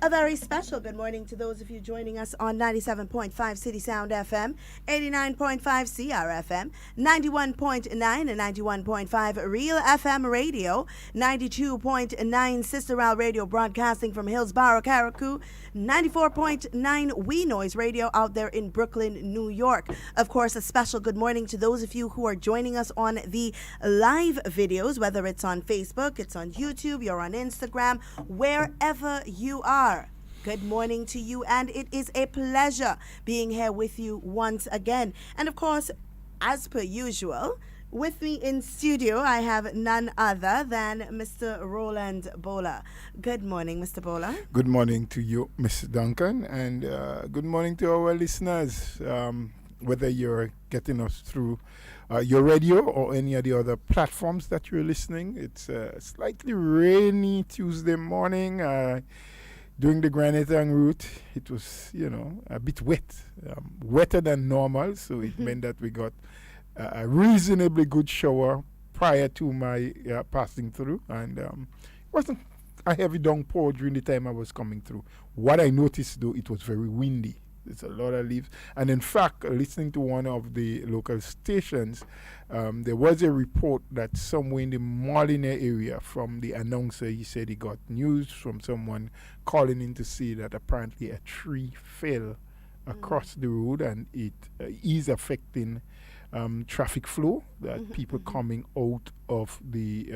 A very special good morning to those of you joining us on 97.5 City Sound FM, 89.5 CRFM, 91.9 and 91.5 Real FM Radio, 92.9 Sister Al Radio broadcasting from Hillsborough, Carriacou, 94.9 We Noise Radio out there in Brooklyn, New York. Of course, a special good morning to those of you who are joining us on the live videos, whether it's on Facebook, it's on YouTube, you're on Instagram, wherever you are. Good morning to you, and it is a pleasure being here with you once again. And of course, as per usual, with me in studio, I have none other than Mr. Roland Bowler. Good morning, Mr. Bowler. Good morning to you, Mr. Duncan, and good morning to our listeners. Whether you're getting us through your radio or any of the other platforms that you're listening, it's a slightly rainy Tuesday morning. During the Grenada route, it was, a bit wet, wetter than normal, so it meant that we got a reasonably good shower prior to my passing through, and it wasn't a heavy downpour during the time I was coming through. What I noticed, though, it was very windy. There's a lot of leaves, and in fact, listening to one of the local stations, there was a report that somewhere in the Molyneux area from the announcer, he said he got news from someone calling in to see that apparently a tree fell across the road, and it is affecting traffic flow, that people coming out of the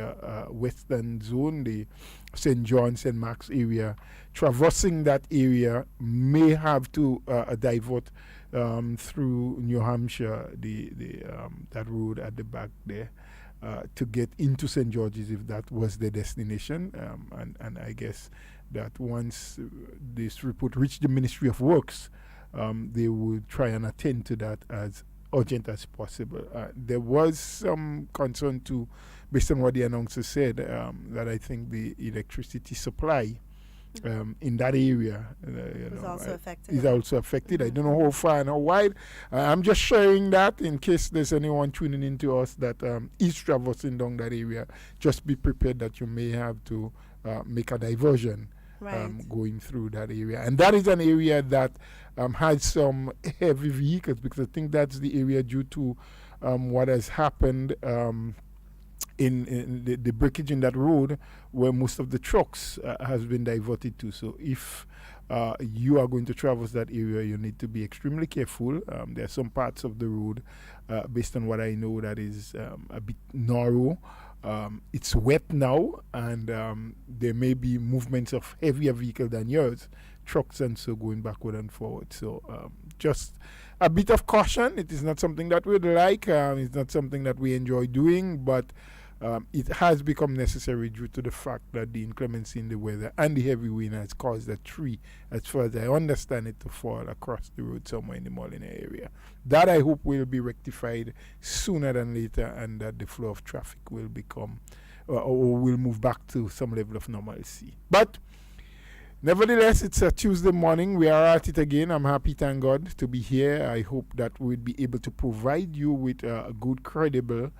western zone, the St. John, St. Mark's area, traversing that area, may have to divert through New Hampshire, that road at the back there, to get into St. George's if that was the destination. And I guess that once this report reached the Ministry of Works, they would try and attend to that as urgent as possible. There was some concern too, based on what the announcer said, that I think the electricity supply in that area is also affected. I don't know how far and how wide. I'm just sharing that in case there's anyone tuning into us that is traversing down that area. Just be prepared that you may have to make a diversion. Going through that area. And that is an area that has some heavy vehicles, because I think that's the area due to what has happened in the breakage in that road, where most of the trucks has been diverted to. So if you are going to traverse that area, you need to be extremely careful. There are some parts of the road, based on what I know, that is a bit narrow. It's wet now, and there may be movements of heavier vehicle than yours, trucks and so, going backward and forward. So just a bit of caution. It is not something that we'd like. It's not something that we enjoy doing, but it has become necessary due to the fact that the inclemency in the weather and the heavy wind has caused a tree, as far as I understand it, to fall across the road somewhere in the Molyneux area. That I hope will be rectified sooner than later, and that the flow of traffic will become or will move back to some level of normalcy. But nevertheless, it's a Tuesday morning. We are at it again. I'm happy, thank God, to be here. I hope that we'll be able to provide you with a good, credible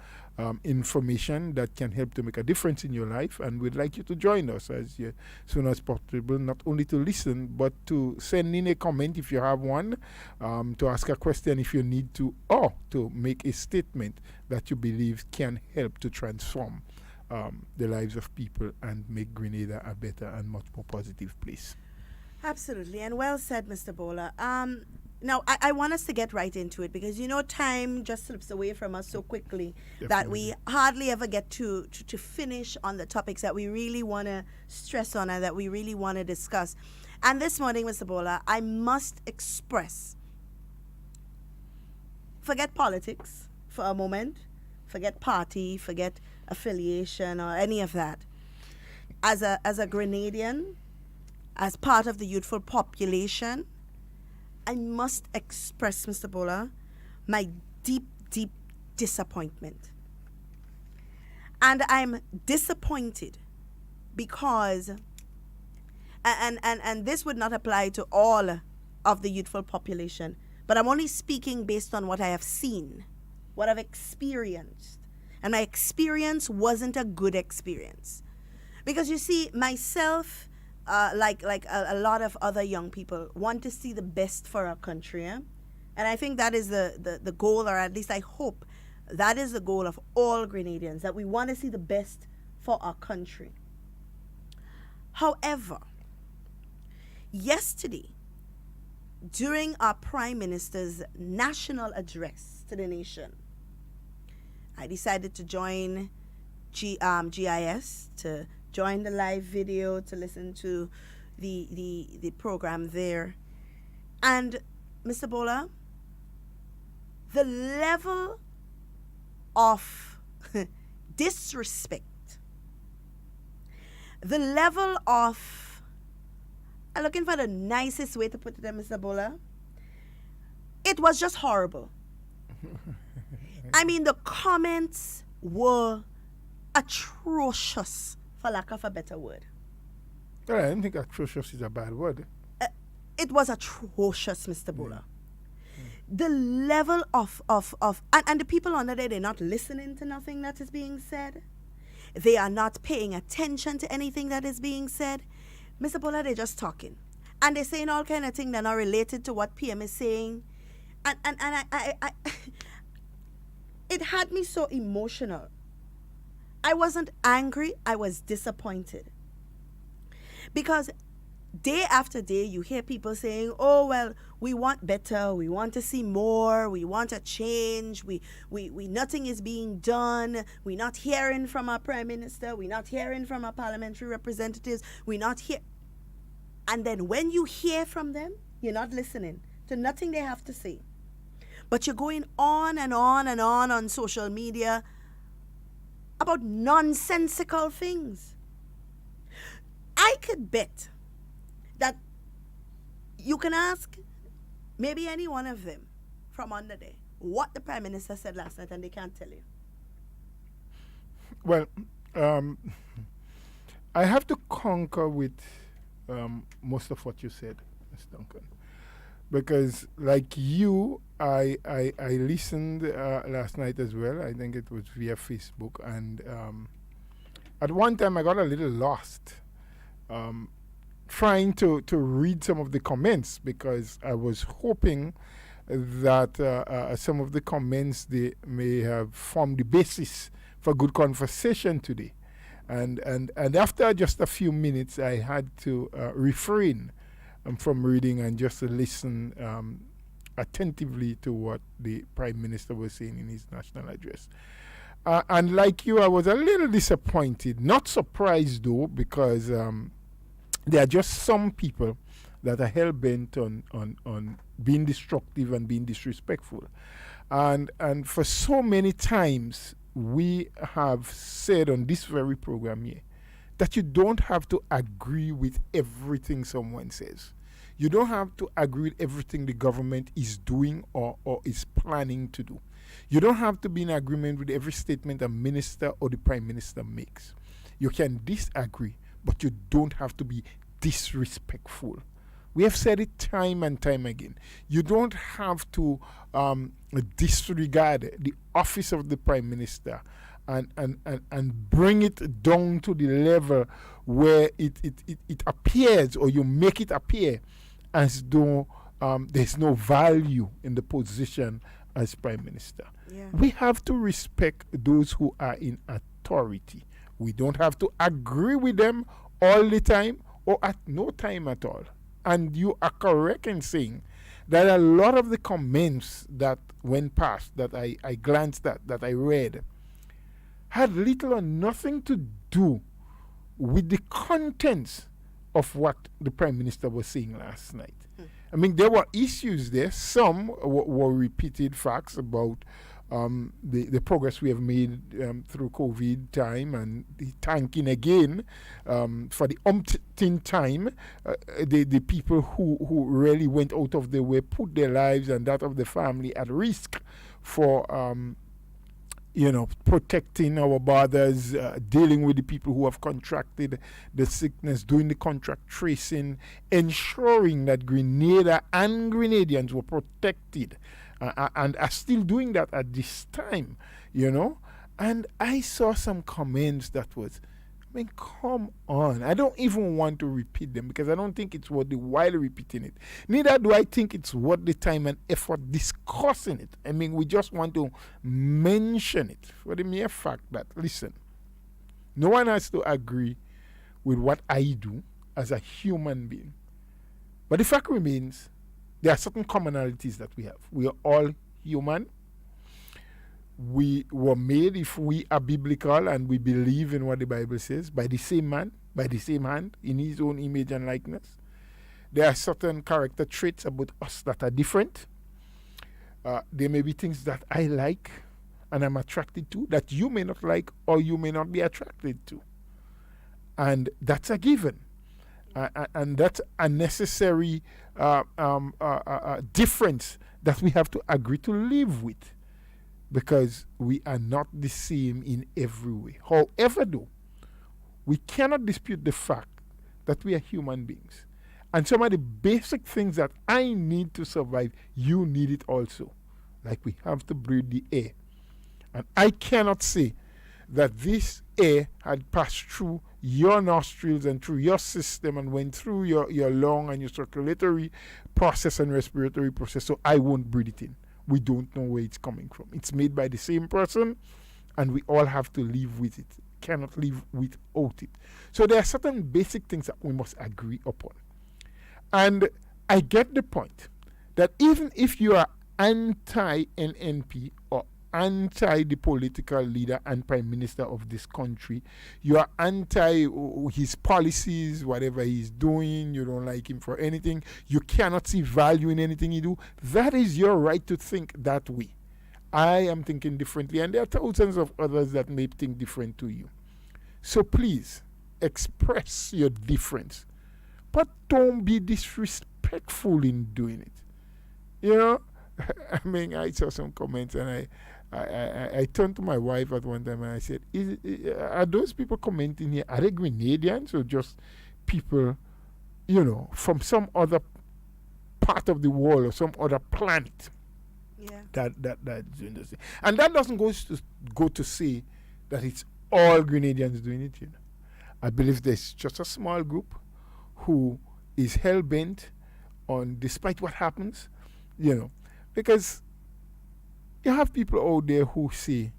information that can help to make a difference in your life, and we'd like you to join us as soon as possible, not only to listen, but to send in a comment if you have one, to ask a question if you need to, or to make a statement that you believe can help to transform the lives of people and make Grenada a better and much more positive place. Absolutely, and well said, Mr. Bowler. Now, I want us to get right into it, because, time just slips away from us so quickly. Definitely. That we hardly ever get to finish on the topics that we really want to stress on and that we really want to discuss. And this morning, Mr. Bowler, I must express, forget politics for a moment, forget party, forget affiliation or any of that. As a Grenadian, as part of the youthful population, I must express, Mr. Bowler, my deep, deep disappointment. And I'm disappointed because, and this would not apply to all of the youthful population, but I'm only speaking based on what I have seen, what I've experienced. And my experience wasn't a good experience. Because you see, myself, like a lot of other young people, want to see the best for our country. And I think that is the goal, or at least I hope that is the goal of all Grenadians, that we want to see the best for our country. However, yesterday, during our Prime Minister's national address to the nation, I decided to join GIS, to join the live video, to listen to the program there. And Mr. Bola, the level of disrespect, the level of, I'm looking for the nicest way to put it, Mr. Bola, it was just horrible. I mean, the comments were atrocious, for lack of a better word. Well, I don't think atrocious is a bad word. It was atrocious, Mr. Bola. The level of and the people under there, they're not listening to nothing that is being said. They are not paying attention to anything that is being said. Mr. Bola, they're just talking. And they're saying all kind of things that are not related to what PM is saying. And I it had me so emotional. I wasn't angry, I was disappointed. Because day after day, you hear people saying, oh, well, we want better, we want to see more, we want a change, we nothing is being done, we're not hearing from our Prime Minister, we're not hearing from our parliamentary representatives, we're not here. And then when you hear from them, you're not listening to nothing they have to say. But you're going on and on and on social media about nonsensical things. I could bet that you can ask maybe any one of them from under there what the Prime Minister said last night, and they can't tell you. Well, I have to concur with most of what you said, Ms. Duncan, because like you, I listened last night as well. I think it was via Facebook, and at one time I got a little lost trying to read some of the comments, because I was hoping that some of the comments, they may have formed the basis for good conversation today. And after just a few minutes, I had to refrain from reading and just listen attentively to what the Prime Minister was saying in his national address. And like you, I was a little disappointed, not surprised though, because there are just some people that are hell-bent on being destructive and being disrespectful. And for so many times, we have said on this very program here that you don't have to agree with everything someone says. You don't have to agree with everything the government is doing or is planning to do. You don't have to be in agreement with every statement a minister or the Prime Minister makes. You can disagree, but you don't have to be disrespectful. We have said it time and time again. You don't have to disregard the office of the Prime Minister and bring it down to the level where it appears, or you make it appear as though there's no value in the position as Prime Minister. Yeah. We have to respect those who are in authority. We don't have to agree with them all the time or at no time at all. And you are correct in saying that a lot of the comments that went past, that I glanced at, that I read, had little or nothing to do with the contents of what the Prime Minister was saying last night. I mean, there were issues there. Some were repeated facts about the progress we have made through COVID time, and the thanking again for the umpteenth time the people who really went out of their way, put their lives and that of the family at risk for protecting our borders, dealing with the people who have contracted the sickness, doing the contract tracing, ensuring that Grenada and Grenadians were protected, and are still doing that at this time, And I saw some comments that was I mean, come on. I don't even want to repeat them because I don't think it's worth the while repeating it. Neither do I think it's worth the time and effort discussing it. I mean, we just want to mention it for the mere fact that, listen, no one has to agree with what I do as a human being. But the fact remains, there are certain commonalities that we have. We are all human. We were made, if we are biblical and we believe in what the Bible says, by the same man, by the same hand, in his own image and likeness. There are certain character traits about us that are different. There may be things that I like and I'm attracted to that you may not like or you may not be attracted to. And that's a given. And that's a necessary difference that we have to agree to live with, because we are not the same in every way. However, though, we cannot dispute the fact that we are human beings. And some of the basic things that I need to survive, you need it also. Like we have to breathe the air. And I cannot say that this air had passed through your nostrils and through your system and went through your lung and your circulatory process and respiratory process, so I won't breathe it in. We don't know where it's coming from. It's made by the same person, and we all have to live with it. Cannot live without it. So there are certain basic things that we must agree upon. And I get the point that even if you are anti-NNP or anti the political leader and prime minister of this country, you are anti his policies, whatever he's doing, you don't like him for anything, you cannot see value in anything he do, that is your right to think that way. I am thinking differently, and there are thousands of others that may think different to you. So please express your difference, but don't be disrespectful in doing it. You know, I mean, I saw some comments and I turned to my wife at one time and I said, are those people commenting here, are they Grenadians or just people, you know, from some other part of the world or some other planet? Yeah. That's doing this thing. And that doesn't go to say that it's all Grenadians doing it, you know. I believe there's just a small group who is hell-bent on, despite what happens, you know, because you have people out there who say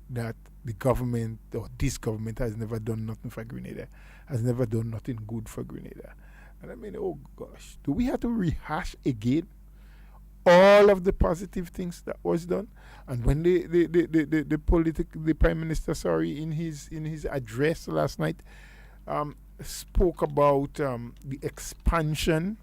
that the government or this government has never done nothing for Grenada, has never done nothing good for Grenada. And I mean, oh gosh, do we have to rehash again all of the positive things that was done? And when the prime minister, in his address last night, spoke about the expansion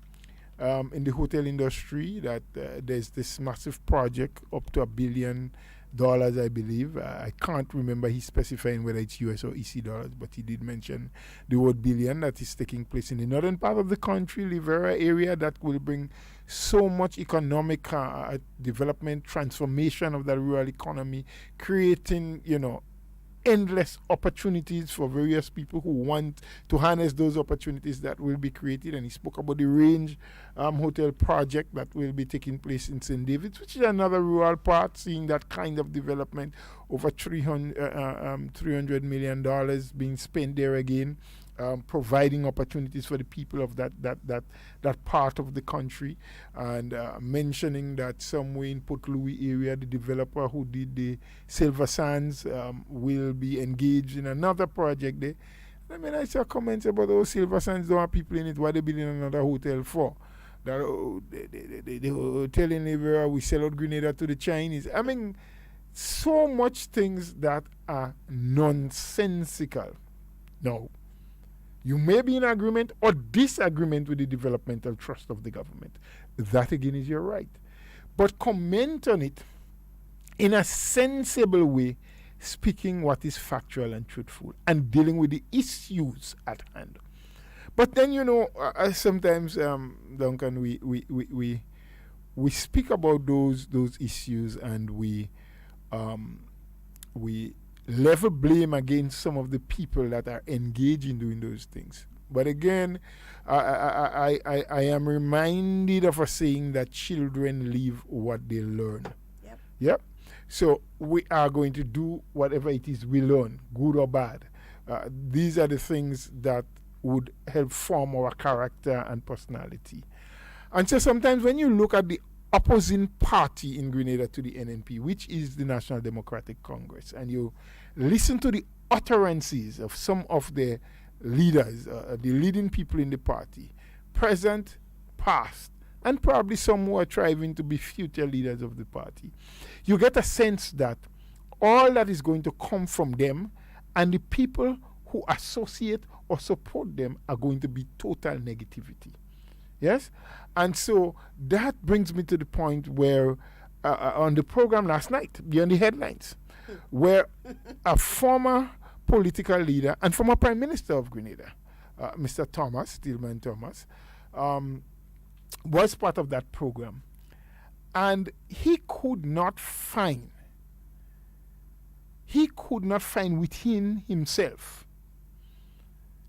in the hotel industry, that there's this massive project up to $1 billion, I believe. I can't remember he specifying whether it's US or EC dollars, but he did mention the word billion, that is taking place in the northern part of the country, Livera area, that will bring so much economic development, transformation of the rural economy, creating, you know, endless opportunities for various people who want to harness those opportunities that will be created. And he spoke about the Range Hotel project that will be taking place in St. David's, which is another rural part, seeing that kind of development, over $300 million being spent there again, providing opportunities for the people of that part of the country, and mentioning that somewhere in Port Louis area, the developer who did the Silver Sands will be engaged in another project there. I mean, I saw comments about those Silver Sands don't have people in it. Why they building another hotel for? That the hotel in Livera, we sell out Grenada to the Chinese. I mean, so much things that are nonsensical. No. You may be in agreement or disagreement with the developmental trust of the government. That again is your right. But comment on it in a sensible way, speaking what is factual and truthful and dealing with the issues at hand. But then, you know, sometimes, Duncan, we speak about those issues and we level blame against some of the people that are engaged in doing those things. But again, I am reminded of a saying that children live what they learn. Yep. So we are going to do whatever it is we learn, good or bad. These are the things that would help form our character and personality. And so sometimes when you look at the opposing party in Grenada to the NNP, which is the National Democratic Congress, and you listen to the utterances of some of the leaders, the leading people in the party, present, past, and probably some who are striving to be future leaders of the party, you get a sense that all that is going to come from them and the people who associate or support them are going to be total negativity. Yes? And so that brings me to the point where on the program last night, beyond the headlines, where a former political leader and former Prime Minister of Grenada, Mr. Thomas, Stillman Thomas, was part of that program. And he could not find within himself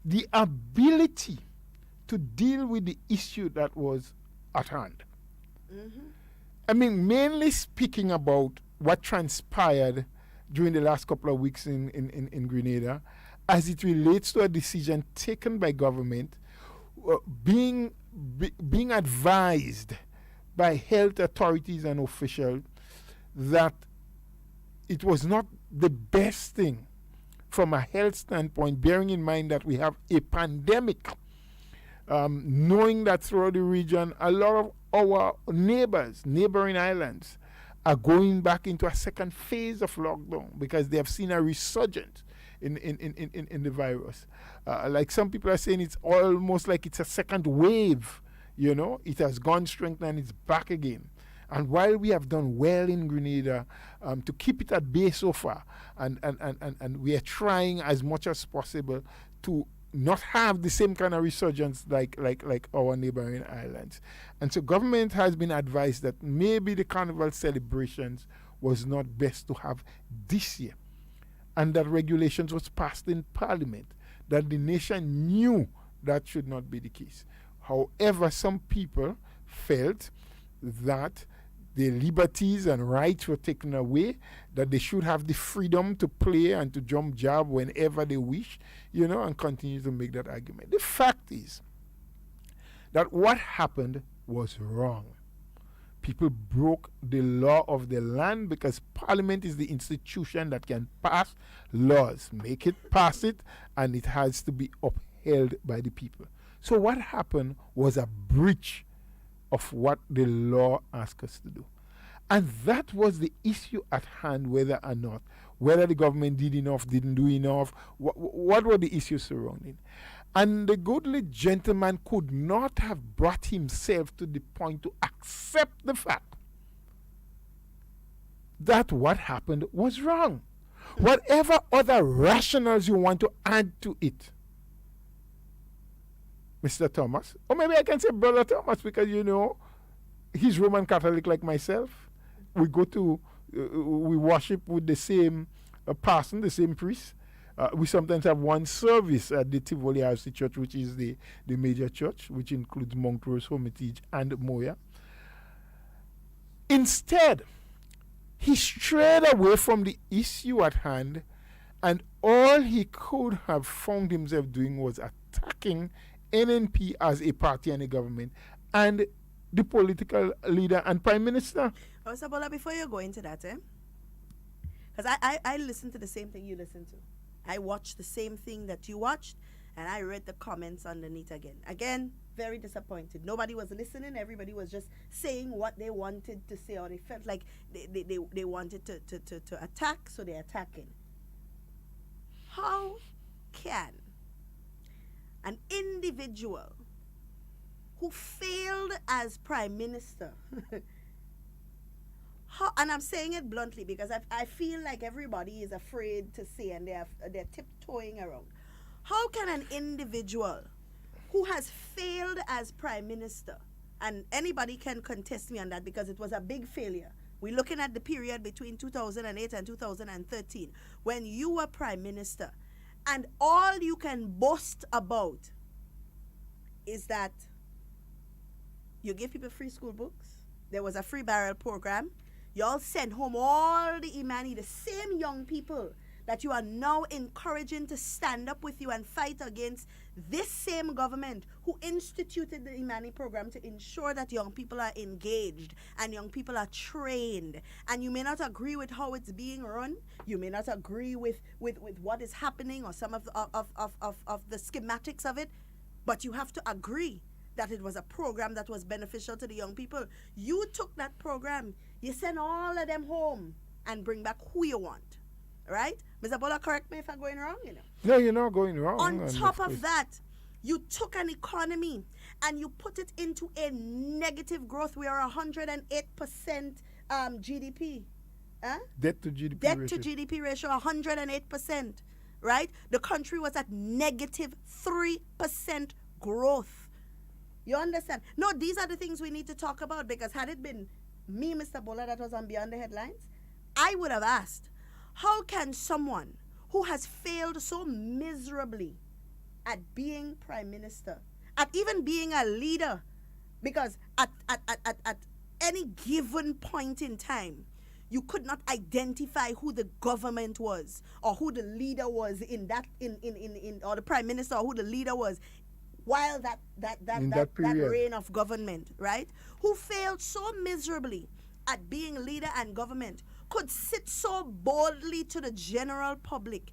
the ability to deal with the issue that was at hand. I mean, mainly speaking about what transpired during the last couple of weeks in Grenada as it relates to a decision taken by government being advised by health authorities and officials that it was not the best thing from a health standpoint, bearing in mind that we have a pandemic, knowing that throughout the region, a lot of our neighboring islands, are going back into a second phase of lockdown because they have seen a resurgence in the virus. Like some people are saying, it's almost like it's a second wave. You know, it has gone strength and it's back again. And while we have done well in Grenada to keep it at bay so far, and we are trying as much as possible to not have the same kind of resurgence like our neighboring islands. And so government has been advised that maybe the carnival celebrations was not best to have this year. And that regulations was passed in Parliament, that the nation knew that should not be the case. However, some people felt that their liberties and rights were taken away, that they should have the freedom to play and to jump jab whenever they wish, you know, and continue to make that argument. The fact is that what happened was wrong. People broke the law of the land because Parliament is the institution that can pass laws, make it, pass it, and it has to be upheld by the people. So what happened was a breach of what the law asked us to do. And that was the issue at hand, whether or not, whether the government did enough, didn't do enough, what were the issues surrounding. And the goodly gentleman could not have brought himself to the point to accept the fact that what happened was wrong. Whatever other rationales you want to add to it, Mr. Thomas, or maybe I can say Brother Thomas, because, you know, he's Roman Catholic like myself. We go to, we worship with the same person, the same priest. We sometimes have one service at the Tivoli House Church, which is the major church, which includes Montrose, Hermitage, and Moya. Instead, he strayed away from the issue at hand, and all he could have found himself doing was attacking NNP as a party and a government, and the political leader and prime minister. Oh, Sabola, before you go into that, because I listened to the same thing you listened to. I watched the same thing that you watched, and I read the comments underneath again. Again, very disappointed. Nobody was listening. Everybody was just saying what they wanted to say, or they felt like they wanted to attack, so they're attacking. How can an individual who failed as prime minister, and I'm saying it bluntly because I feel like everybody is afraid to say, and they're tiptoeing around. How can an individual who has failed as prime minister, and anybody can contest me on that because it was a big failure. We're looking at the period between 2008 and 2013 when you were prime minister, and all you can boast about is that you give people free school books. There was a free barrel program. Y'all sent home all the Imani, the same young people that you are now encouraging to stand up with you and fight against this same government who instituted the Imani program to ensure that young people are engaged and young people are trained. And you may not agree with how it's being run. You may not agree with what is happening or some of the schematics of it, but you have to agree that it was a program that was beneficial to the young people. You took that program, you send all of them home and bring back who you want. Right? Mr. Bola, correct me if I'm going wrong, No, you're not going wrong. On top of that, you took an economy and you put it into a negative growth. We are 108% GDP. Debt to GDP Debt ratio. to GDP ratio, 108%. Right? The country was at negative 3% growth. You understand? No, these are the things we need to talk about, because had it been me, Mr. Bola, that was on Beyond the Headlines, I would have asked, how can someone who has failed so miserably at being prime minister, at even being a leader, because at any given point in time, you could not identify who the government was or who the leader was or the prime minister, or who the leader was while that reign of government, right? Who failed so miserably at being leader and government, could sit so boldly to the general public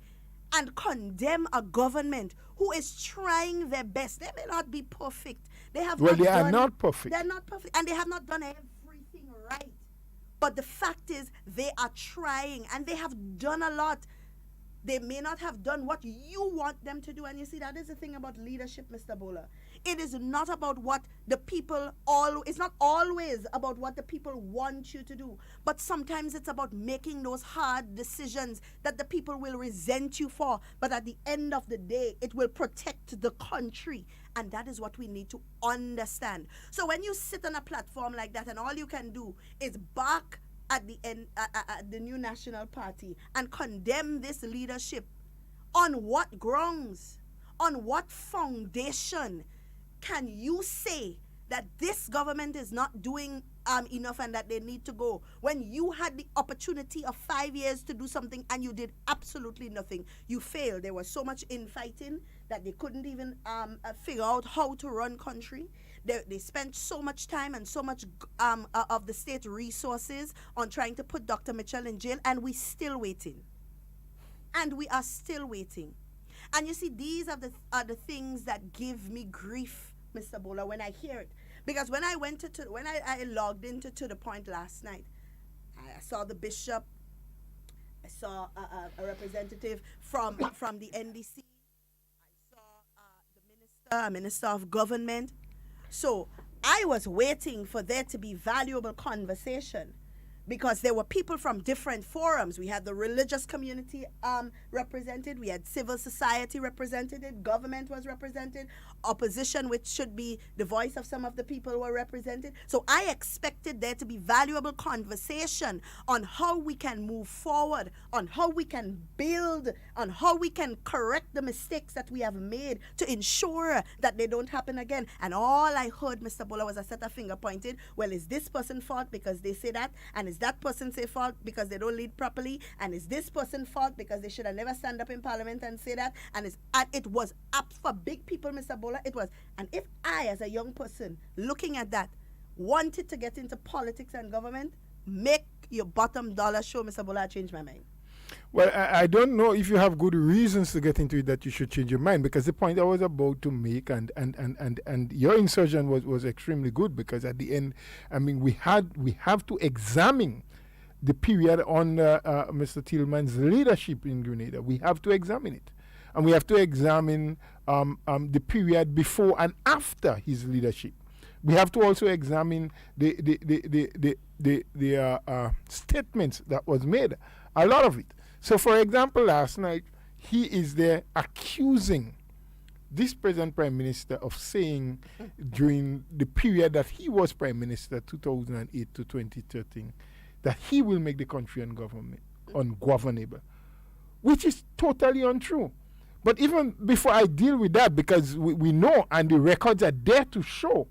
and condemn a government who is trying their best. They may not be perfect. They are not perfect. They're not perfect, and they have not done everything right. But the fact is, they are trying, and they have done a lot. They may not have done what you want them to do. And you see, that is the thing about leadership, Mr. Bola. It is not about what the people it's not always about what the people want you to do. But sometimes it's about making those hard decisions that the people will resent you for. But at the end of the day, it will protect the country. And that is what we need to understand. So when you sit on a platform like that and all you can do is bark at the end, at the new National Party and condemn this leadership, on what grounds, on what foundation can you say that this government is not doing enough and that they need to go, when you had the opportunity of 5 years to do something and you did absolutely nothing? You failed. There was so much infighting that they couldn't even figure out how to run country. They spent so much time and so much of the state resources on trying to put Dr. Mitchell in jail, and we're still waiting. And we are still waiting. And you see, these are the things that give me grief, Mr. Bola, when I hear it. Because when I logged into To The Point last night, I saw the bishop, I saw a representative from the NDC, I saw a minister of government. So I was waiting for there to be valuable conversation, because there were people from different forums. We had the religious community represented, we had civil society represented, government was represented, opposition, which should be the voice of some of the people, were represented. So I expected there to be valuable conversation on how we can move forward, on how we can build, on how we can correct the mistakes that we have made to ensure that they don't happen again. And all I heard, Mr. Bola, was a set of finger pointed. Well, is this person fault because they say that? And is that person say fault because they don't lead properly? And is this person fault because they should have never stand up in parliament and say that? And it was up for big people, Mr. Bola. It was. And if I, as a young person looking at that, wanted to get into politics and government, make your bottom dollar show, Mr. Bola, I changed my mind. Well, I don't know if you have good reasons to get into it that you should change your mind, because the point I was about to make and your insertion was extremely good, because at the end, I mean, we have to examine the period on Mr. Tillman's leadership in Grenada. We have to examine it. And we have to examine the period before and after his leadership. We have to also examine the statements that was made, a lot of it. So, for example, last night, he is there accusing this present Prime Minister of saying during the period that he was Prime Minister, 2008 to 2013, that he will make the country ungovernable, which is totally untrue. But even before I deal with that, because we know, and the records are there to show,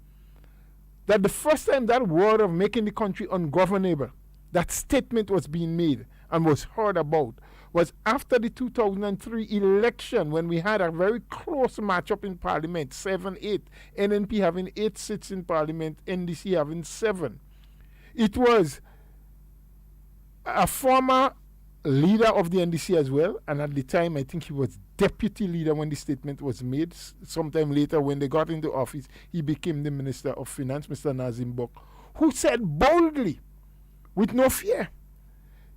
that the first time that word of making the country ungovernable, that statement was being made, and was heard about was after the 2003 election, when we had a very close matchup in Parliament, 7-8, NNP having 8 seats in Parliament, NDC having 7. It was a former leader of the NDC as well, and at the time I think he was deputy leader when the statement was made. Sometime later, when they got into office, he became the Minister of Finance, Mr. Nazim Bok, who said boldly, with no fear,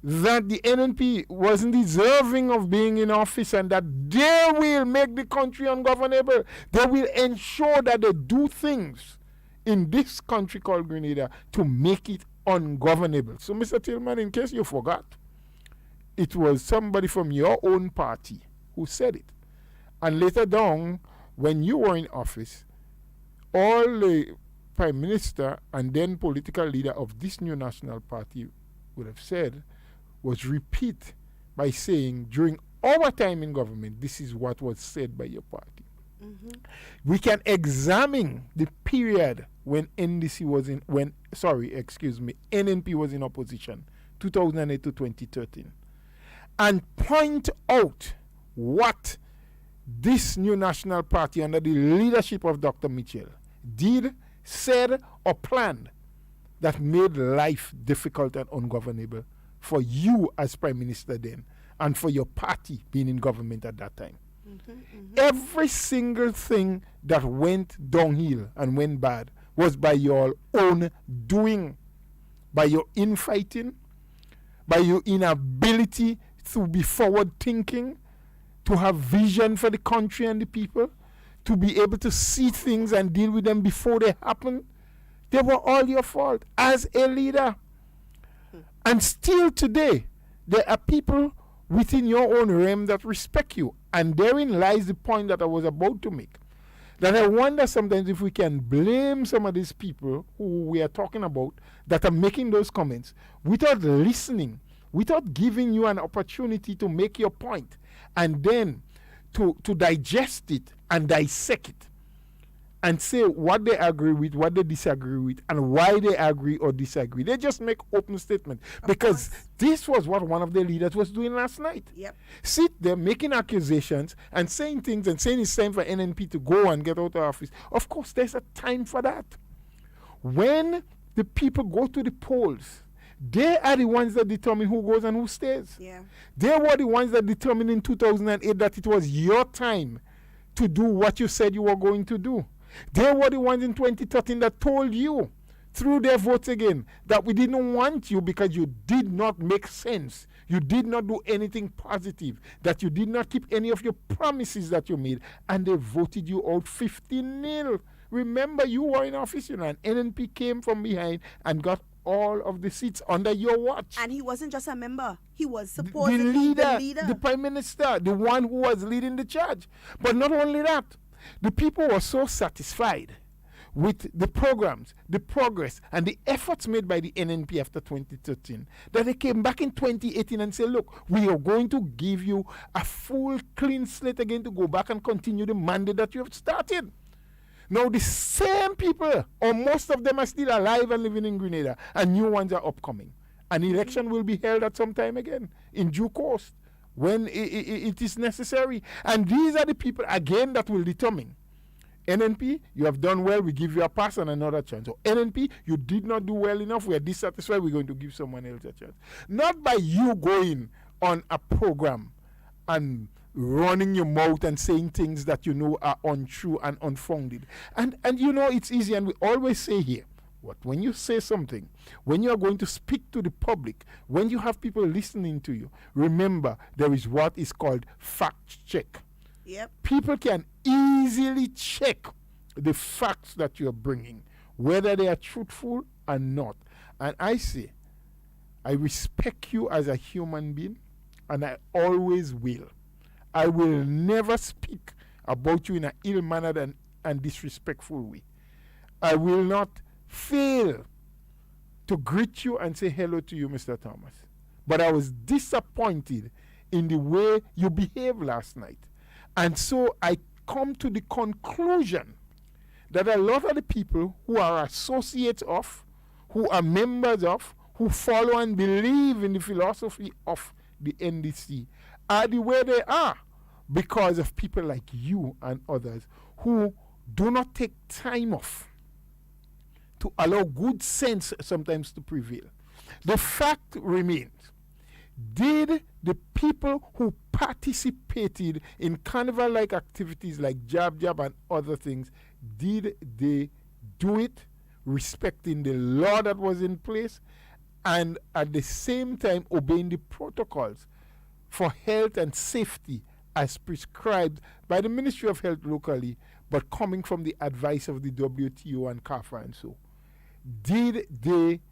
that the NNP wasn't deserving of being in office and that they will make the country ungovernable. They will ensure that they do things in this country called Grenada to make it ungovernable. So, Mr. Tillman, in case you forgot, it was somebody from your own party who said it. And later down, when you were in office, all the Prime Minister and then political leader of this new national party would have said was repeat by saying, during our time in government, this is what was said by your party. Mm-hmm. We can examine the period when NNP was in opposition, 2008 to 2013, and point out what this new national party under the leadership of Dr. Mitchell did, said, or planned that made life difficult and ungovernable for you as Prime Minister then, and for your party being in government at that time. Mm-hmm, mm-hmm. Every single thing that went downhill and went bad was by your own doing, by your infighting, by your inability to be forward thinking, to have vision for the country and the people, to be able to see things and deal with them before they happen. They were all your fault as a leader. And still today, there are people within your own realm that respect you. And therein lies the point that I was about to make. That I wonder sometimes if we can blame some of these people who we are talking about that are making those comments without listening, without giving you an opportunity to make your point, and then to digest it and dissect it and say what they agree with, what they disagree with, and why they agree or disagree. They just make open statements. Because this was what one of the leaders was doing last night. Yep. Sit there making accusations and saying things and saying it's time for NNP to go and get out of office. Of course, there's a time for that. When the people go to the polls, they are the ones that determine who goes and who stays. Yeah. They were the ones that determined in 2008 that it was your time to do what you said you were going to do. They were the ones in 2013 that told you, through their votes again, that we didn't want you because you did not make sense. You did not do anything positive, that you did not keep any of your promises that you made, and they voted you out 15-0. Remember, you were in office, and NNP came from behind and got all of the seats under your watch. And he wasn't just a member. He was supposedly the leader. The Prime Minister, the one who was leading the charge. But not only that, the people were so satisfied with the programs, the progress, and the efforts made by the NNP after 2013 that they came back in 2018 and said, look, we are going to give you a full clean slate again to go back and continue the mandate that you have started. Now, the same people, or most of them, are still alive and living in Grenada, and new ones are upcoming. An election will be held at some time again, in due course, when it is necessary. And these are the people, again, that will determine. NNP, you have done well, we give you a pass and another chance. So NNP, you did not do well enough, we are dissatisfied, we're going to give someone else a chance. Not by you going on a program and running your mouth and saying things that you know are untrue and unfounded. And you know, it's easy, and we always say here, when you say something, when you are going to speak to the public, when you have people listening to you, remember there is what is called fact check. Yep. People can easily check the facts that you're bringing, whether they are truthful or not. And I say, I respect you as a human being, and I always will. I will never speak about you in an ill-mannered and disrespectful way. I will not fail to greet you and say hello to you, Mr. Thomas. But I was disappointed in the way you behaved last night. And so I come to the conclusion that a lot of the people who are associates of, who are members of, who follow and believe in the philosophy of the NDC are the way they are because of people like you and others who do not take time off to allow good sense sometimes to prevail. The fact remains, did the people who participated in carnival-like activities like Jab Jab and other things, did they do it respecting the law that was in place and at the same time obeying the protocols for health and safety as prescribed by the Ministry of Health locally, but coming from the advice of the WTO and CAFA and so? Did they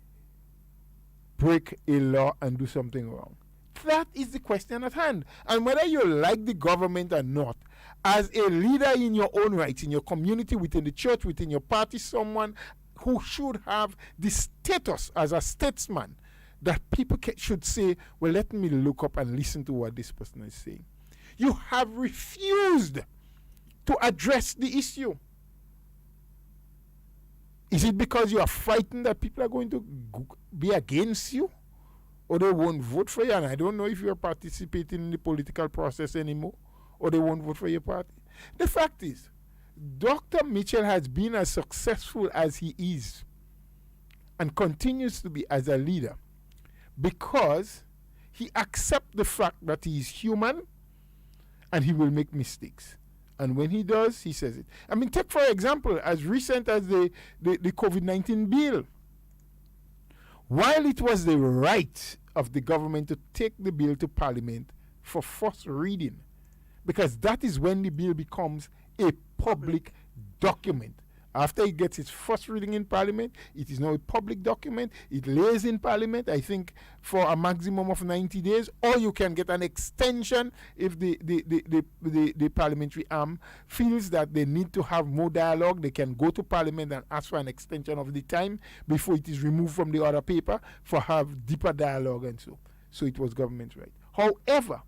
break a law and do something wrong? That is the question at hand. And whether you like the government or not, as a leader in your own rights, in your community, within the church, within your party, someone who should have the status as a statesman, that people should say, well, let me look up and listen to what this person is saying. You have refused to address the issue. Is it because you are frightened that people are going to be against you? Or they won't vote for you? And I don't know if you are participating in the political process anymore, or they won't vote for your party. The fact is, Dr. Mitchell has been as successful as he is and continues to be as a leader because he accepts the fact that he is human and he will make mistakes. And when he does, he says it. I mean, take for example, as recent as the COVID-19 bill. While it was the right of the government to take the bill to Parliament for first reading, because that is when the bill becomes a public document. After it gets its first reading in Parliament, it is now a public document. It lays in Parliament, I think, for a maximum of 90 days, or you can get an extension if the parliamentary arm feels that they need to have more dialogue. They can go to Parliament and ask for an extension of the time before it is removed from the other paper for have deeper dialogue and so. So it was government's right. However,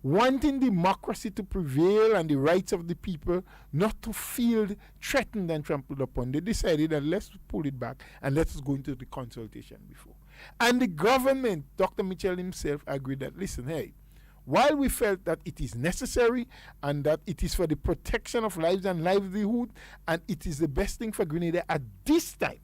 wanting democracy to prevail and the rights of the people not to feel threatened and trampled upon, they decided that let's pull it back and let's go into the consultation before. And the government, Dr. Mitchell himself, agreed that, listen, hey, while we felt that it is necessary and that it is for the protection of lives and livelihood and it is the best thing for Grenada at this time,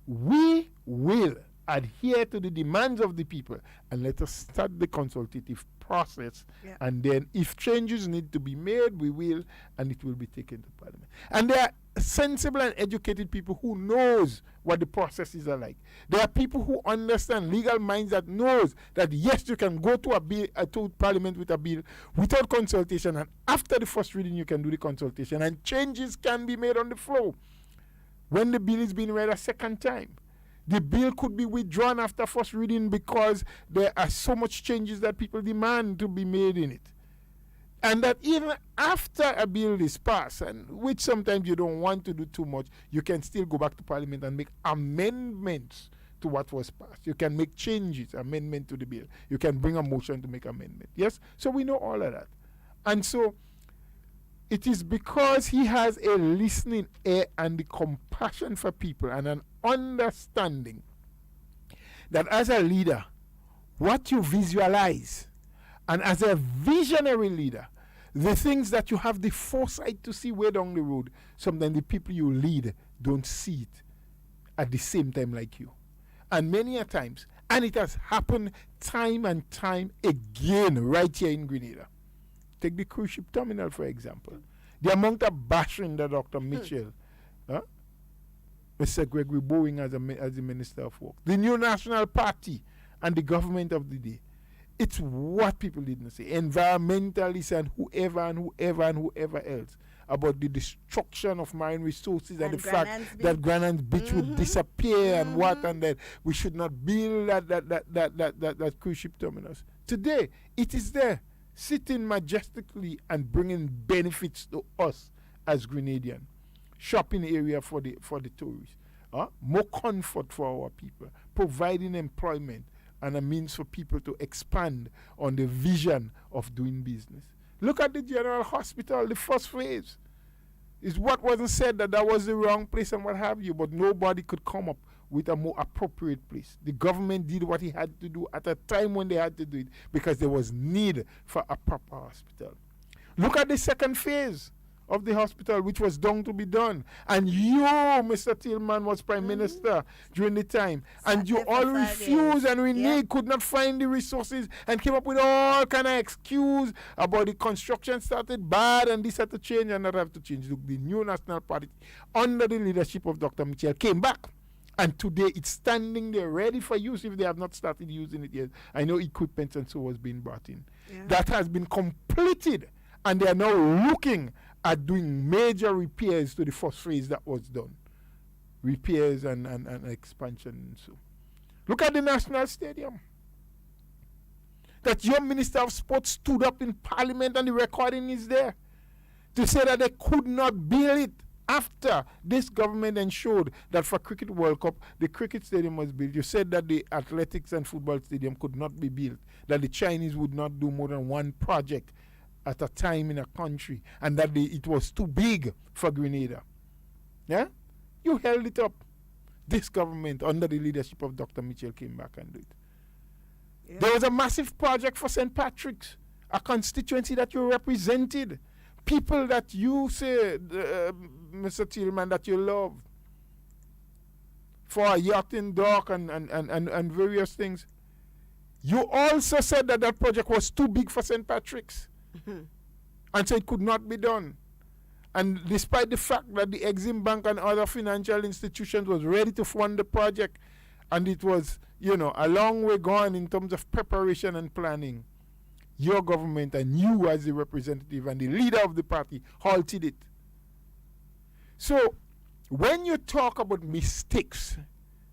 we will adhere to the demands of the people and let us start the consultative process. Yeah. And then if changes need to be made, we will, and it will be taken to Parliament. And there are sensible and educated people who knows what the processes are like. There are people who understand, legal minds that knows that yes, you can go to a bill, to Parliament with a bill without consultation, and after the first reading you can do the consultation and changes can be made on the floor. When the bill is being read a second time, the bill could be withdrawn after first reading because there are so much changes that people demand to be made in it. And that even after a bill is passed, and which sometimes you don't want to do too much, you can still go back to Parliament and make amendments to what was passed. You can make changes, amendment to the bill. You can bring a motion to make amendment. Yes? So we know all of that. And so it is because he has a listening ear and the compassion for people and an understanding that as a leader, what you visualize, and as a visionary leader, the things that you have the foresight to see way down the road, sometimes the people you lead don't see it at the same time like you. And many a times, and it has happened time and time again right here in Grenada. Take the cruise ship terminal, for example. The amount of bashing that Dr. Mitchell, Mr. Gregory Boeing as the Minister of Work, the New National Party and the government of the day, it's what people didn't say. Environmentalists and whoever else about the destruction of marine resources and the fact that Grenada's beach would disappear and what, and that we should not build that cruise ship terminals. Today, it is there, sitting majestically and bringing benefits to us as Grenadians. Shopping area for the tourists, more comfort for our people, providing employment and a means for people to expand on the vision of doing business. Look at the General Hospital, the first phase. Is what wasn't said that was the wrong place and what have you, but nobody could come up with a more appropriate place. The government did what it had to do at a time when they had to do it because there was need for a proper hospital. Look at the second phase of the hospital, which was done to be done. And you, Mr. Tillman, was Prime Minister during the time. And you all refused and reneged, could not find the resources, and came up with all kind of excuse about the construction started bad and this had to change and that have to change. Look, the new National Party, under the leadership of Dr. Mitchell, came back. And today it's standing there ready for use if they have not started using it yet. I know equipment and so was being brought in. Yeah. That has been completed. And they are now looking at doing major repairs to the first phase that was done. Repairs and expansion and so. Look at the National Stadium. That your Minister of Sports stood up in Parliament, and the recording is there, to say that they could not build it after this government ensured that for Cricket World Cup, the cricket stadium was built. You said that the athletics and football stadium could not be built, that the Chinese would not do more than one project at a time in a country, and that it was too big for Grenada. Yeah? You held it up. This government, under the leadership of Dr. Mitchell, came back and did it. Yeah. There was a massive project for St. Patrick's, a constituency that you represented. People that you say, Mr. Tillman, that you love. For a yachting dock and various things. You also said that that project was too big for St. Patrick's. And so it could not be done. And despite the fact that the Exim Bank and other financial institutions was ready to fund the project, and it was, a long way gone in terms of preparation and planning, your government and you as the representative and the leader of the party halted it. So when you talk about mistakes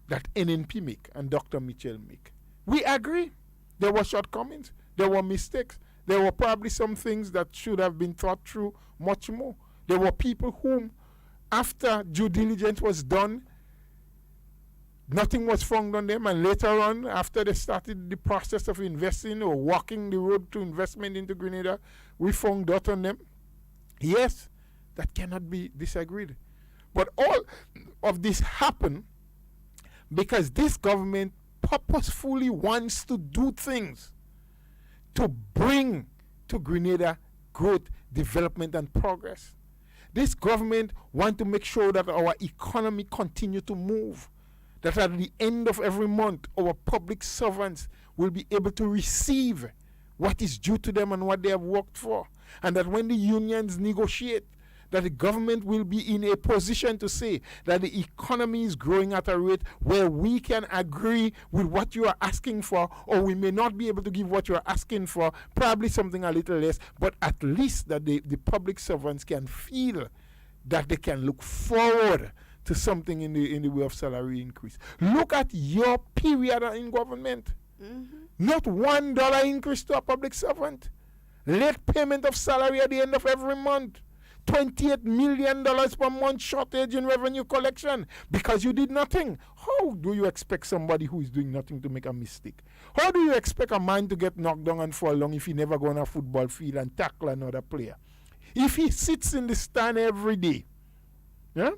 that NNP make and Dr. Mitchell make, we agree. There were shortcomings. There were mistakes. There were probably some things that should have been thought through much more. There were people whom, after due diligence was done, nothing was found on them, and later on, after they started the process of investing or walking the road to investment into Grenada, we found dirt on them. Yes, that cannot be disagreed. But all of this happened because this government purposefully wants to do things to bring to Grenada growth, development, and progress. This government wants to make sure that our economy continue to move, that at the end of every month, our public servants will be able to receive what is due to them and what they have worked for, and that when the unions negotiate, that the government will be in a position to say that the economy is growing at a rate where we can agree with what you are asking for, or we may not be able to give what you are asking for, probably something a little less, but at least that the public servants can feel that they can look forward to something in the way of salary increase. Look at your period in government. Not $1 increase to a public servant. Late payment of salary at the end of every month. $28 million per month shortage in revenue collection because you did nothing. How do you expect somebody who is doing nothing to make a mistake? How do you expect a man to get knocked down and fall down if he never go on a football field and tackle another player? If he sits in the stand every day, yeah?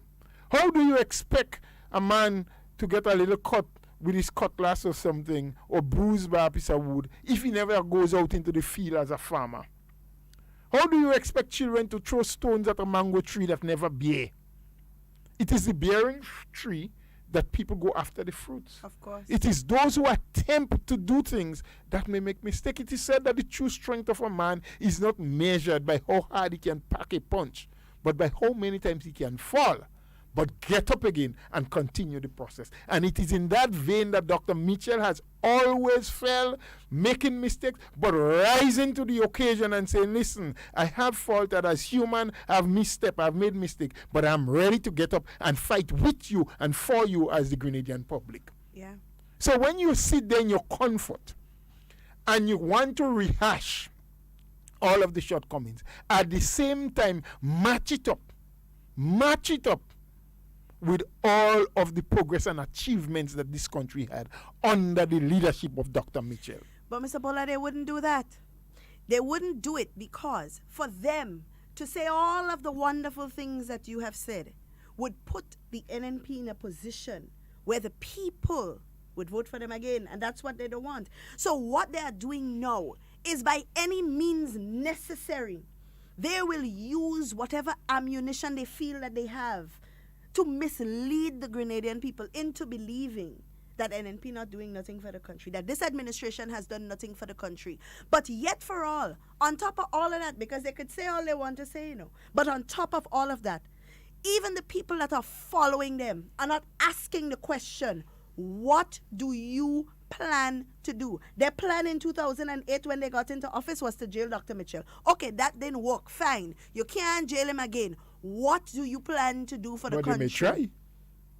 How do you expect a man to get a little cut with his cutlass or something, or bruised by a piece of wood, if he never goes out into the field as a farmer? How do you expect children to throw stones at a mango tree that never bear? It is the bearing tree that people go after the fruits. Of course. It is those who attempt to do things that may make mistakes. It is said that the true strength of a man is not measured by how hard he can pack a punch, but by how many times he can fall, but get up again and continue the process. And it is in that vein that Dr. Mitchell has always fell, making mistakes, but rising to the occasion and saying, listen, I have faulted as human, I've misstep, I've made mistake, but I'm ready to get up and fight with you and for you as the Grenadian public. Yeah. So when you sit there in your comfort and you want to rehash all of the shortcomings, at the same time, match it up with all of the progress and achievements that this country had under the leadership of Dr. Mitchell. But Mr. Bola, they wouldn't do that. They wouldn't do it because for them to say all of the wonderful things that you have said would put the NNP in a position where the people would vote for them again, and that's what they don't want. So what they are doing now is, by any means necessary, they will use whatever ammunition they feel that they have to mislead the Grenadian people into believing that NNP not doing nothing for the country, that this administration has done nothing for the country. But yet for all, on top of all of that, because they could say all they want to say, you know, but on top of all of that, even the people that are following them are not asking the question, what do you plan to do? Their plan in 2008 when they got into office was to jail Dr. Mitchell. Okay, that didn't work. Fine. You can't jail him again. What do you plan to do for the country? They may try.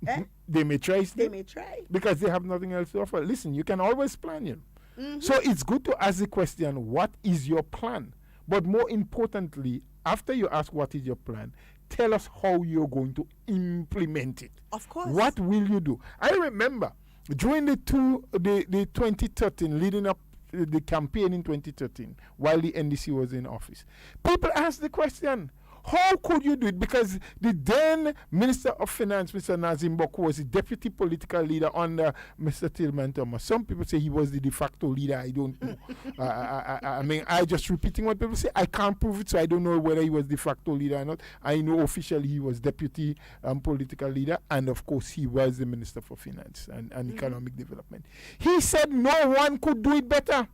Eh? They may try still. They may try. Because they have nothing else to offer. Listen, you can always plan, you know. So it's good to ask the question, what is your plan? But more importantly, after you ask what is your plan, tell us how you're going to implement it. Of course. What will you do? I remember during the 2013, leading up the campaign in 2013, while the NDC was in office, people asked the question, how could you do it? Because the then Minister of Finance, Mr. Nazim Boku, was the deputy political leader under Mr. Tillman Thomas. Some people say he was the de facto leader. I don't know. I mean, I just repeating what people say. I can't prove it, so I don't know whether he was de facto leader or not. I know officially he was deputy political leader, and of course he was the Minister for Finance and Economic Development. He said no one could do it better.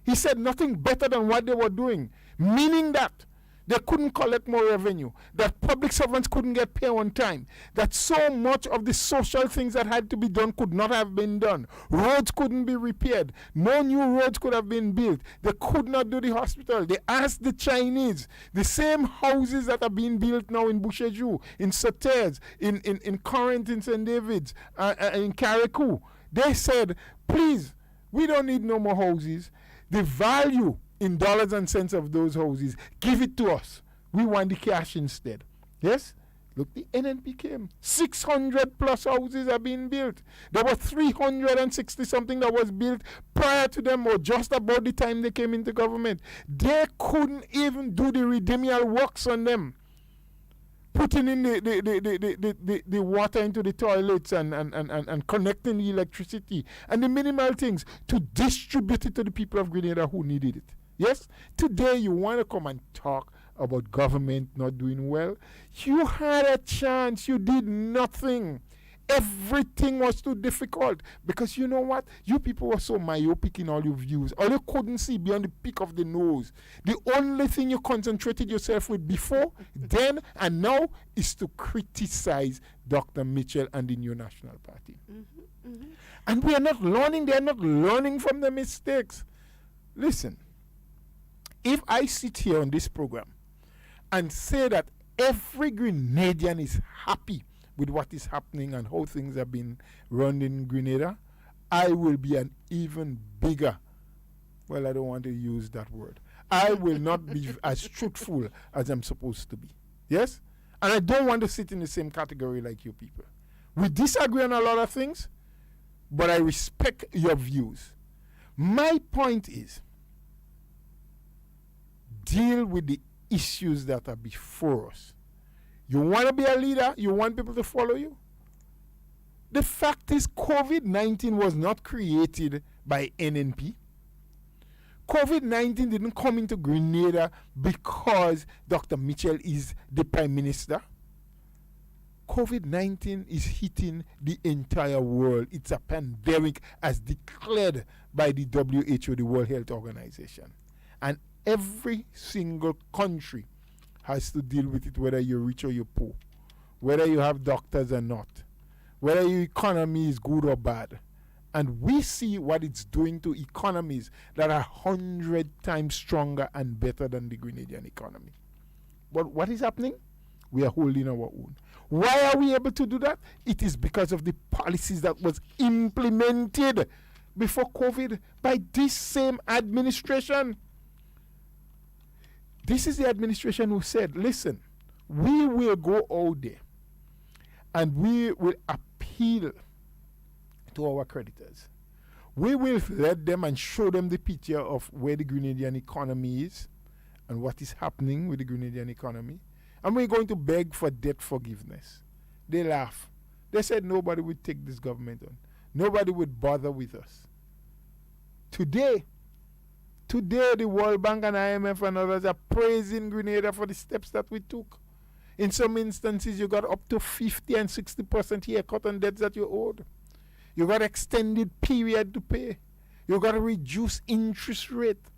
He said nothing better than what they were doing, meaning that they couldn't collect more revenue, that public servants couldn't get paid on time, that so much of the social things that had to be done could not have been done. Roads couldn't be repaired. No new roads could have been built. They could not do the hospital. They asked the Chinese, the same houses that are being built now in Boucherjou, in Sauters, in Corinth, in St. David's, in Carriacou. They said, please, we don't need no more houses. The value in dollars and cents of those houses, give it to us. We want the cash instead. Yes? Look, the NNP came. 600 plus houses are being built. There were 360 something that was built prior to them, or just about the time they came into government. They couldn't even do the remedial works on them. Putting in the water into the toilets and connecting the electricity and the minimal things to distribute it to the people of Grenada who needed it. Yes? Today you want to come and talk about government not doing well. You had a chance. You did nothing. Everything was too difficult because you know what? You people were so myopic in all your views. All you couldn't see beyond the peak of the nose. The only thing you concentrated yourself with before, then, and now is to criticize Dr. Mitchell and the New National Party. And we are not learning. They are not learning from the mistakes. Listen, if I sit here on this program and say that every Grenadian is happy with what is happening and how things have been run in Grenada, I will be an even bigger, well, I don't want to use that word. I will not be as truthful as I'm supposed to be. Yes? And I don't want to sit in the same category like you people. We disagree on a lot of things, but I respect your views. My point is, deal with the issues that are before us. You want to be a leader? You want people to follow you? The fact is, COVID-19 was not created by NNP. COVID-19 didn't come into Grenada because Dr. Mitchell is the Prime Minister. COVID-19 is hitting the entire world. It's a pandemic as declared by the WHO, the World Health Organization. And every single country has to deal with it, whether you're rich or you're poor, whether you have doctors or not, whether your economy is good or bad. And we see what it's doing to economies that are 100 times stronger and better than the Grenadian economy. But what is happening? We are holding our own. Why are we able to do that? It is because of the policies that was implemented before COVID by this same administration. This is the administration who said, listen, we will go out there and we will appeal to our creditors. We will let them and show them the picture of where the Grenadian economy is and what is happening with the Grenadian economy. And we're going to beg for debt forgiveness. They laugh. They said nobody would take this government on. Nobody would bother with us. Today, the World Bank and IMF and others are praising Grenada for the steps that we took. In some instances, you got up to 50 and 60% haircut on debts that you owed. You got extended period to pay. You got to reduce interest rate,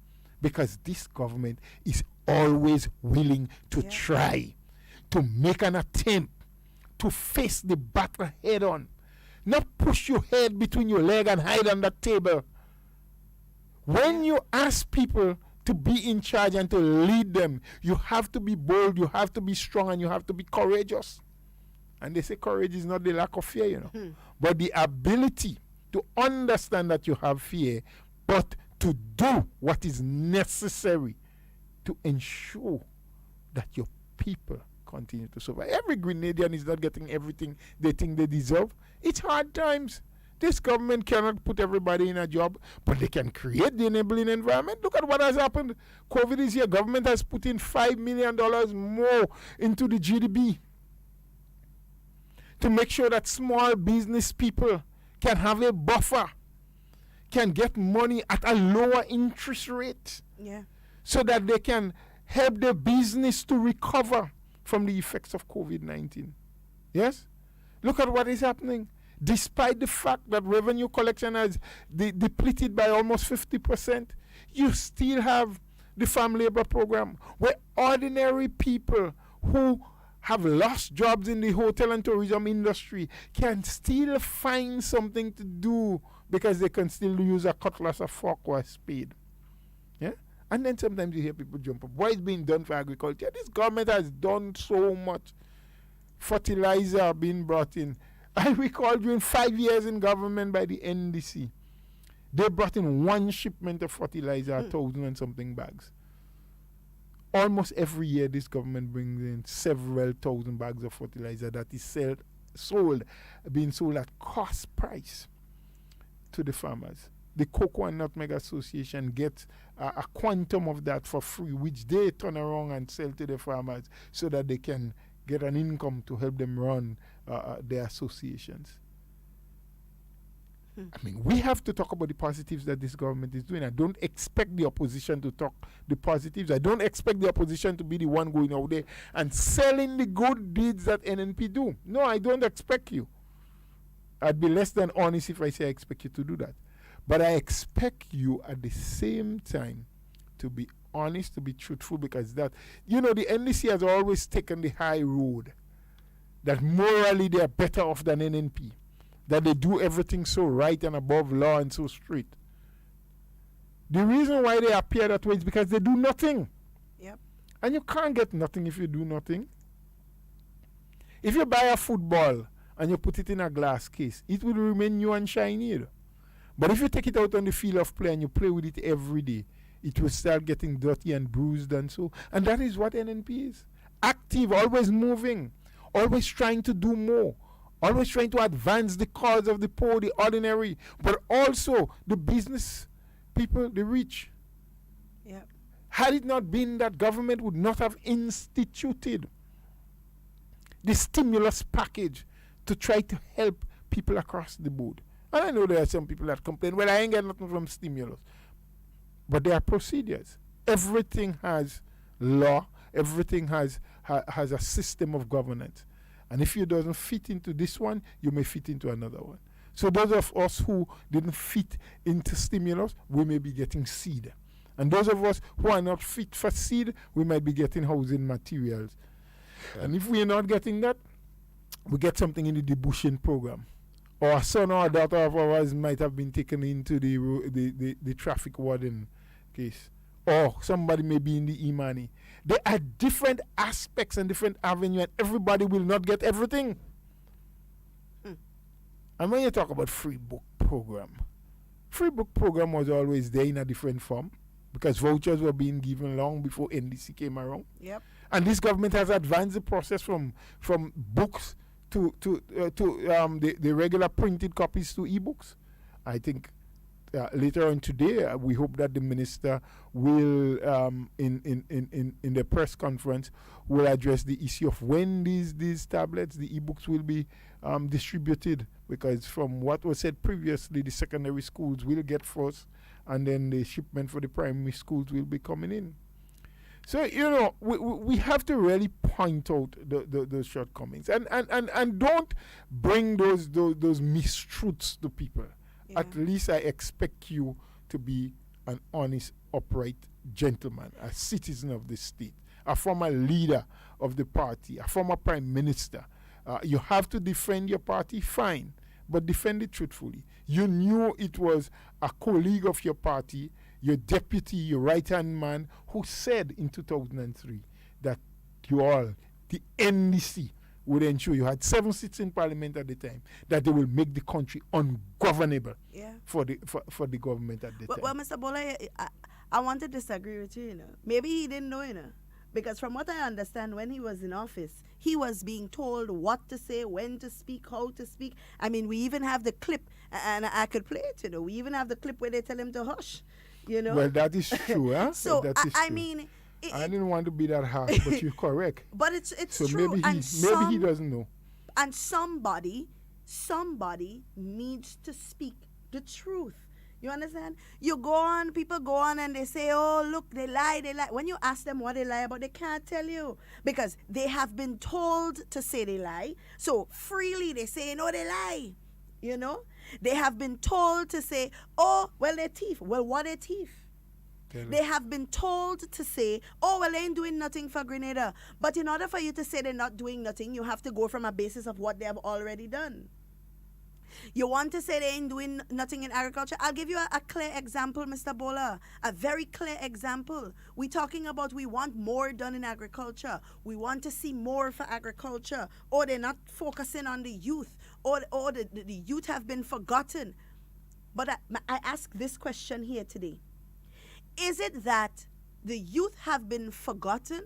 because this government is always willing to try to make an attempt to face the battle head on. Not push your head between your leg and hide on that table. When you ask people to be in charge and to lead them, you have to be bold, you have to be strong, and you have to be courageous. And they say courage is not the lack of fear, you know, but the ability to understand that you have fear, but to do what is necessary to ensure that your people continue to survive. Every Grenadian is not getting everything they think they deserve. It's hard times. This government cannot put everybody in a job, but they can create the enabling environment. Look at what has happened. COVID is here. Government has put in $5 million more into the GDP to make sure that small business people can have a buffer, can get money at a lower interest rate, so that they can help their business to recover from the effects of COVID-19. Yes? Look at what is happening. Despite the fact that revenue collection has depleted by almost 50%, you still have the farm labor program, where ordinary people who have lost jobs in the hotel and tourism industry can still find something to do, because they can still use a cutlass, a fork, or a spade. Yeah? And then sometimes you hear people jump up. What is being done for agriculture? This government has done so much. Fertilizer being brought in. I recall during 5 years in government by the NDC, they brought in one shipment of fertilizer, 1,000 and something bags. Almost every year, this government brings in several thousand bags of fertilizer that is being sold at cost price to the farmers. The Cocoa and Nutmeg Association gets a quantum of that for free, which they turn around and sell to the farmers so that they can get an income to help them run their associations. I mean, we have to talk about the positives that this government is doing. I don't expect the opposition to talk the positives. I don't expect the opposition to be the one going out there and selling the good deeds that NNP do. No, I don't expect you. I'd be less than honest if I say I expect you to do that. But I expect you at the same time to be honest, to be truthful, because that, you know, the NDC has always taken the high road, that morally they are better off than NNP, that they do everything so right and above law and so straight. The reason why they appear that way is because they do nothing. Yep. And you can't get nothing if you do nothing. If you buy a football and you put it in a glass case, it will remain new and shiny. But if you take it out on the field of play and you play with it every day, it will start getting dirty and bruised and so. And that is what NNP is. Active, always moving, always trying to do more, always trying to advance the cause of the poor, the ordinary, but also the business people, the rich. Yep. Had it not been that government would not have instituted the stimulus package to try to help people across the board. And I know there are some people that complain, well, I ain't got nothing from stimulus. But there are procedures. Everything has law. Everything has a system of governance. And if you doesn't fit into this one, you may fit into another one. So those of us who didn't fit into stimulus, we may be getting seed. And those of us who are not fit for seed, we might be getting housing materials. Yeah. And if we are not getting that, we get something in the debushing program. Or a son or a daughter of ours might have been taken into the traffic warden case. Or somebody may be in the Imani. There are different aspects and different avenues, and everybody will not get everything. And when you talk about free book program was always there in a different form, because vouchers were being given long before NDC came around. Yep. And this government has advanced the process from books to the regular printed copies to e-books. I think later on today, we hope that the minister will, in the press conference, will address the issue of when these tablets, the e-books, will be distributed, because from what was said previously, the secondary schools will get first, and then the shipment for the primary schools will be coming in. So, we have to really point out those shortcomings, and don't bring those mistruths to people. Yeah. At least I expect you to be an honest, upright gentleman, a citizen of the state, a former leader of the party, a former prime minister. You have to defend your party, fine, but defend it truthfully. You knew it was a colleague of your party, your deputy, your right-hand man, who said in 2003 that the NDC, would ensure, you had 7 seats in parliament at the time, that they will make the country ungovernable for the government at the time. Well, Mr. Bola, I want to disagree with you, Maybe he didn't know, Because from what I understand, when he was in office, he was being told what to say, when to speak, how to speak. I mean, we even have the clip, and I could play it, We even have the clip where they tell him to hush, Well, that is true, huh? So, that is I true. mean... I didn't want to be that harsh, but you're correct. But it's so true. Maybe he doesn't know. And somebody needs to speak the truth. You understand? People go on and they say, oh, look, they lie. When you ask them what they lie about, they can't tell you. Because they have been told to say they lie. So freely they say, no, they lie. They have been told to say, oh, well, they're thief. Well, what are thief? They have been told to say, oh, well, they ain't doing nothing for Grenada. But in order for you to say they're not doing nothing, you have to go from a basis of what they have already done. You want to say they ain't doing nothing in agriculture? I'll give you a clear example, Mr. Bola. A very clear example. We're talking about we want more done in agriculture. We want to see more for agriculture. Or they're not focusing on the youth. Or the youth have been forgotten. But I ask this question here today. Is it that the youth have been forgotten?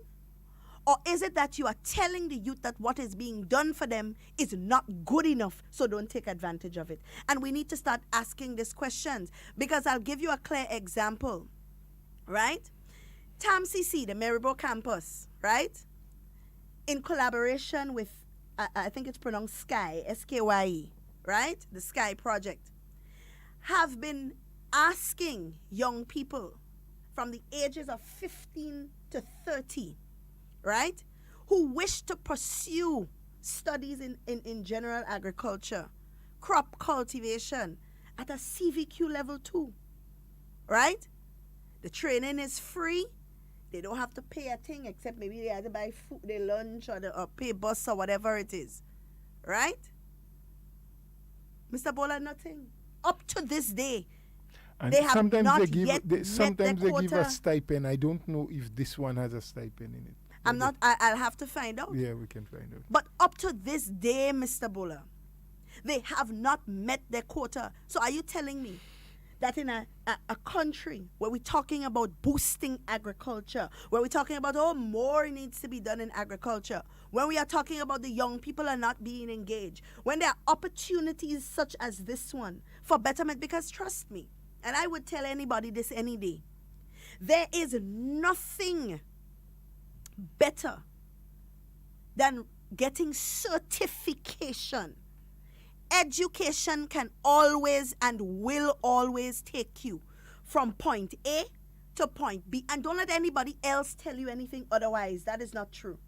Or is it that you are telling the youth that what is being done for them is not good enough, so don't take advantage of it? And we need to start asking these questions, because I'll give you a clear example, right? TAMCC, the Maribor campus, right? In collaboration with, I think it's pronounced SKY, S-K-Y-E, right? The SKY project, have been asking young people from the ages of 15 to 30, right, who wish to pursue studies in general agriculture, crop cultivation, at a CVQ level 2, right? The training is free. They don't have to pay a thing, except maybe they have to buy food, their lunch, or pay bus or whatever it is, right? Mr. Bola, nothing. Up to this day, and they have sometimes not they give, yet sometimes they give a stipend. I don't know if this one has a stipend in it. I'll have to find out. Yeah, we can find out. But up to this day, Mr. Bola, they have not met their quota. So are you telling me that in a country where we're talking about boosting agriculture, where we're talking about, more needs to be done in agriculture, when we are talking about the young people are not being engaged, when there are opportunities such as this one for betterment, because trust me, and I would tell anybody this any day, there is nothing better than getting certification. Education can always and will always take you from point A to point B. And don't let anybody else tell you anything otherwise. That is not true.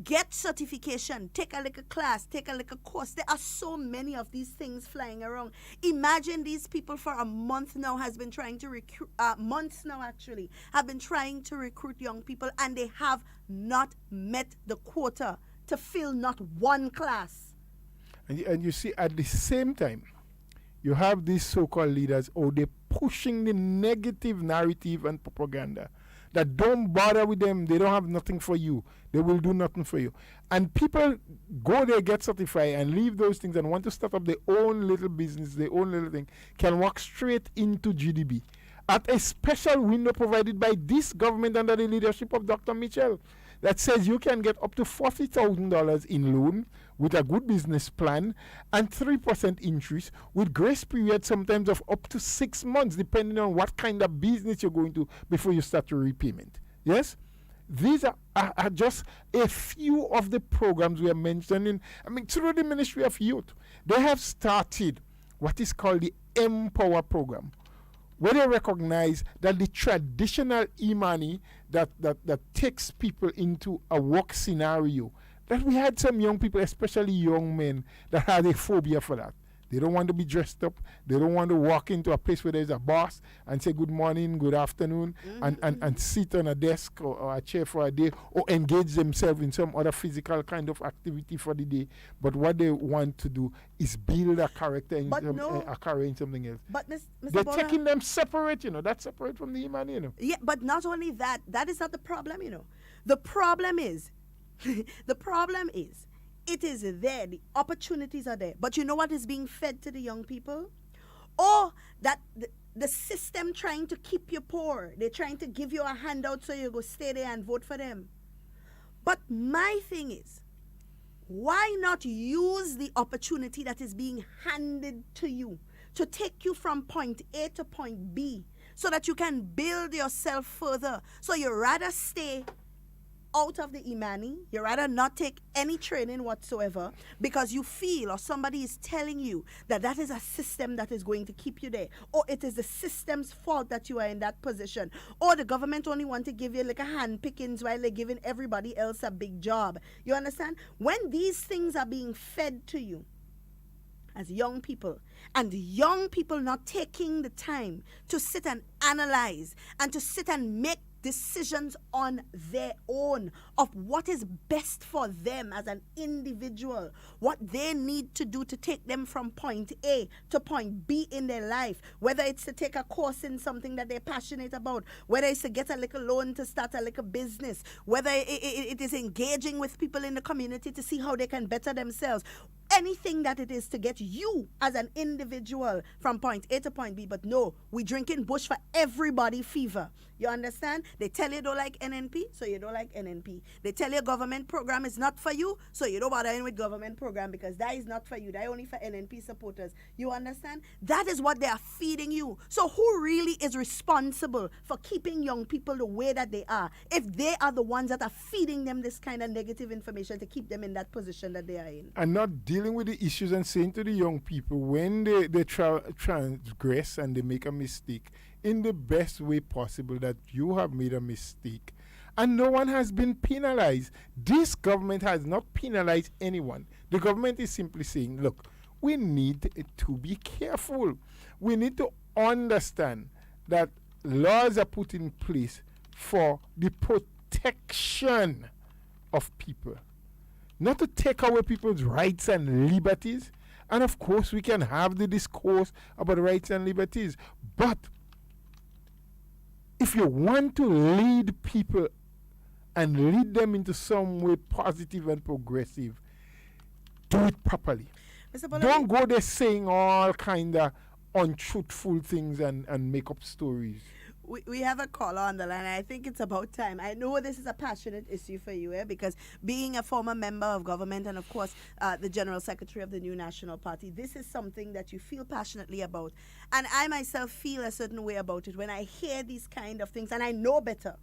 Get certification, take a little class, take a little course. There are so many of these things flying around. Imagine these people for a month now has been trying to recruit, months now actually, have been trying to recruit young people, and they have not met the quota to fill not one class. And you see, at the same time, you have these so-called leaders, they're pushing the negative narrative and propaganda that don't bother with them. They don't have nothing for you. They will do nothing for you. And people go there, get certified, and leave those things and want to start up their own little business, their own little thing, can walk straight into GDB at a special window provided by this government under the leadership of Dr. Mitchell that says you can get up to $40,000 in loan with a good business plan and 3% interest with grace period sometimes of up to 6 months, depending on what kind of business you're going to before you start your repayment. Yes? These are just a few of the programs we are mentioning. I mean, through the Ministry of Youth, they have started what is called the Empower program, where they recognize that the traditional e-money that takes people into a work scenario, that we had some young people, especially young men, that had a phobia for that. They don't want to be dressed up. They don't want to walk into a place where there's a boss and say good morning, good afternoon, and sit on a desk or a chair for a day, or engage themselves in some other physical kind of activity for the day. But what they want to do is build a character in a career in something else. But Mr. They're Bola, taking them separate, that's separate from the Iman, Yeah, but not only that, that is not the problem, The problem is, it is there, the opportunities are there. But you know what is being fed to the young people? Or that the system trying to keep you poor. They're trying to give you a handout so you go stay there and vote for them. But my thing is, why not use the opportunity that is being handed to you to take you from point A to point B so that you can build yourself further? So you rather stay out of the Imani, you rather not take any training whatsoever because you feel or somebody is telling you that is a system that is going to keep you there, or it is the system's fault that you are in that position, or the government only want to give you like a hand pickings while they're giving everybody else a big job. You understand? When these things are being fed to you as young people, and young people not taking the time to sit and analyze and to sit and make decisions on their own of what is best for them as an individual, what they need to do to take them from point A to point B in their life, whether it's to take a course in something that they're passionate about, whether it's to get a little loan to start a little business, whether it is engaging with people in the community to see how they can better themselves, anything that it is to get you as an individual from point A to point B. But no, we drinking bush for everybody fever. You understand? They tell you don't like NNP, so you don't like NNP. They tell you government program is not for you, so you don't bother in with government program because that is not for you. That is only for NNP supporters. You understand? That is what they are feeding you. So who really is responsible for keeping young people the way that they are if they are the ones that are feeding them this kind of negative information to keep them in that position that they are in? And not dealing with the issues and saying to the young people when they transgress and they make a mistake in the best way possible that you have made a mistake and no one has been penalized. This government has not penalized anyone. The government is simply saying, look, we need to be careful. We need to understand that laws are put in place for the protection of people, not to take away people's rights and liberties. And of course, we can have the discourse about rights and liberties. But if you want to lead people and lead them into some way positive and progressive, do it properly. Don't go there saying all kind of untruthful things and make up stories. We have a caller on the line. I think it's about time. I know this is a passionate issue for you, because being a former member of government and, of course, the General Secretary of the New National Party, this is something that you feel passionately about. And I myself feel a certain way about it when I hear these kind of things, and I know better,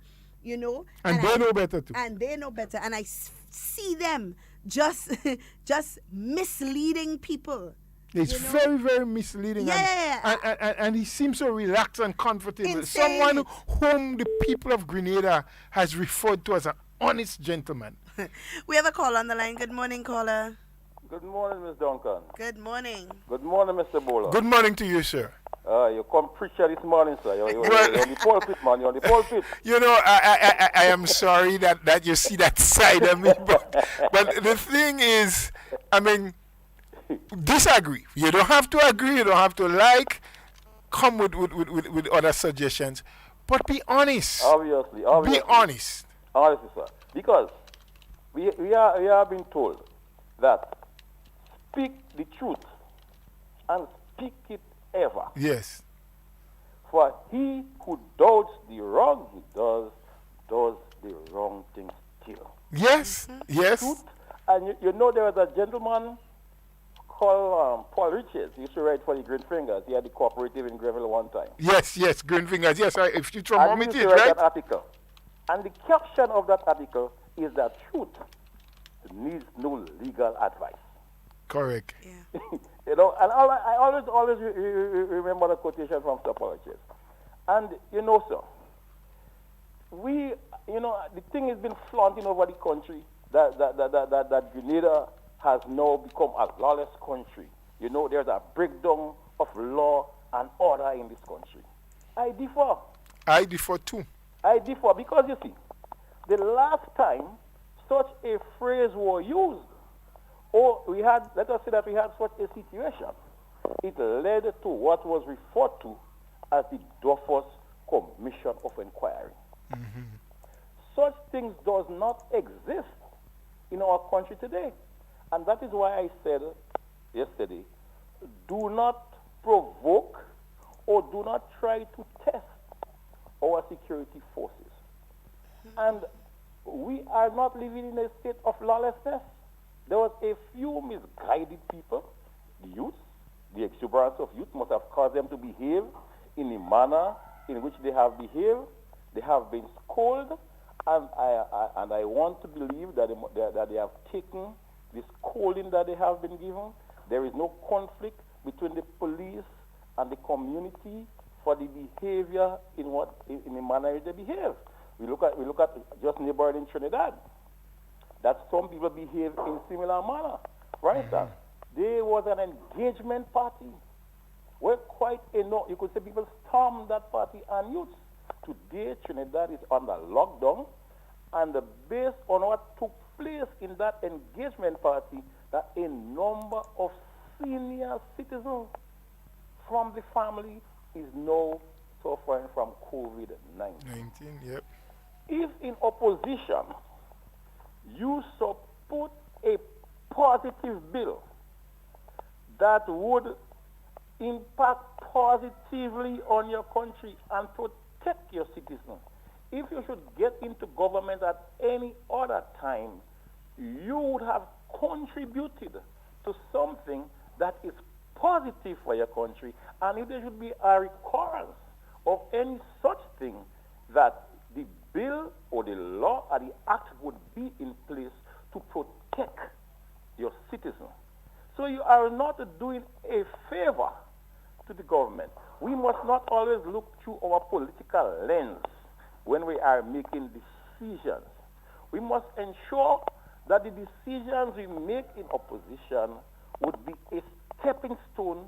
And they know better, too. And they know better. And I see them just misleading people. It's very, very misleading. Yeah. And he seems so relaxed and comfortable. Someone whom the people of Grenada has referred to as an honest gentleman. We have a call on the line. Good morning, caller. Good morning, Ms. Duncan. Good morning. Good morning, Mr. Bola. Good morning to you, sir. You come preacher this morning, sir. You're on the pulpit, man. You're on the pulpit. I am sorry that you see that side of me. But the thing is, disagree. You don't have to agree. You don't have to like. Come with other suggestions. But be honest. Obviously. Be honest. Honestly, sir. Because we are being told that speak the truth and speak it ever. Yes. For he who does the wrong he does the wrong thing still. Yes. Yes. Truth. And there was a gentleman called Paul Richards. He used to write for the Green Fingers. He had the cooperative in Greville one time. Yes, Green Fingers. Yes, if you and he used to write an article. And the caption of that article is that truth needs no legal advice. Correct. Yeah. You know, and I always remember the quotation from Sir Paul. And you know, sir, the thing has been flaunting over the country that Grenada has now become a lawless country. You know, there's a breakdown of law and order in this country. I differ. I differ too. I differ because you see, the last time such a phrase was used, or let us say that we had such a situation, it led to what was referred to as the Duffus Commission of Inquiry. Mm-hmm. Such things does not exist in our country today. And that is why I said yesterday, do not provoke or do not try to test our security forces. And we are not living in a state of lawlessness. There was a few misguided people, the youth, the exuberance of youth must have caused them to behave in the manner in which they have behaved. They have been scolded, and I want to believe that they have taken the scolding that they have been given. There is no conflict between the police and the community for the behavior in the manner they behave. We look at just neighboring in Trinidad, that some people behave in similar manner. For instance, there was an engagement party where quite enough, you could say people stormed that party and youths. Today, Trinidad is under lockdown, and based on what took place in that engagement party, that a number of senior citizens from the family is now suffering from COVID-19. Yep. If in opposition you support a positive bill that would impact positively on your country and protect your citizens, if you should get into government at any other time, you would have contributed to something that is positive for your country. And if there should be a recurrence of any such thing, that the bill or the law or the act would be in place to protect your citizens. So you are not doing a favor to the government. We must not always look through our political lens when we are making decisions. We must ensure that the decisions we make in opposition would be a stepping stone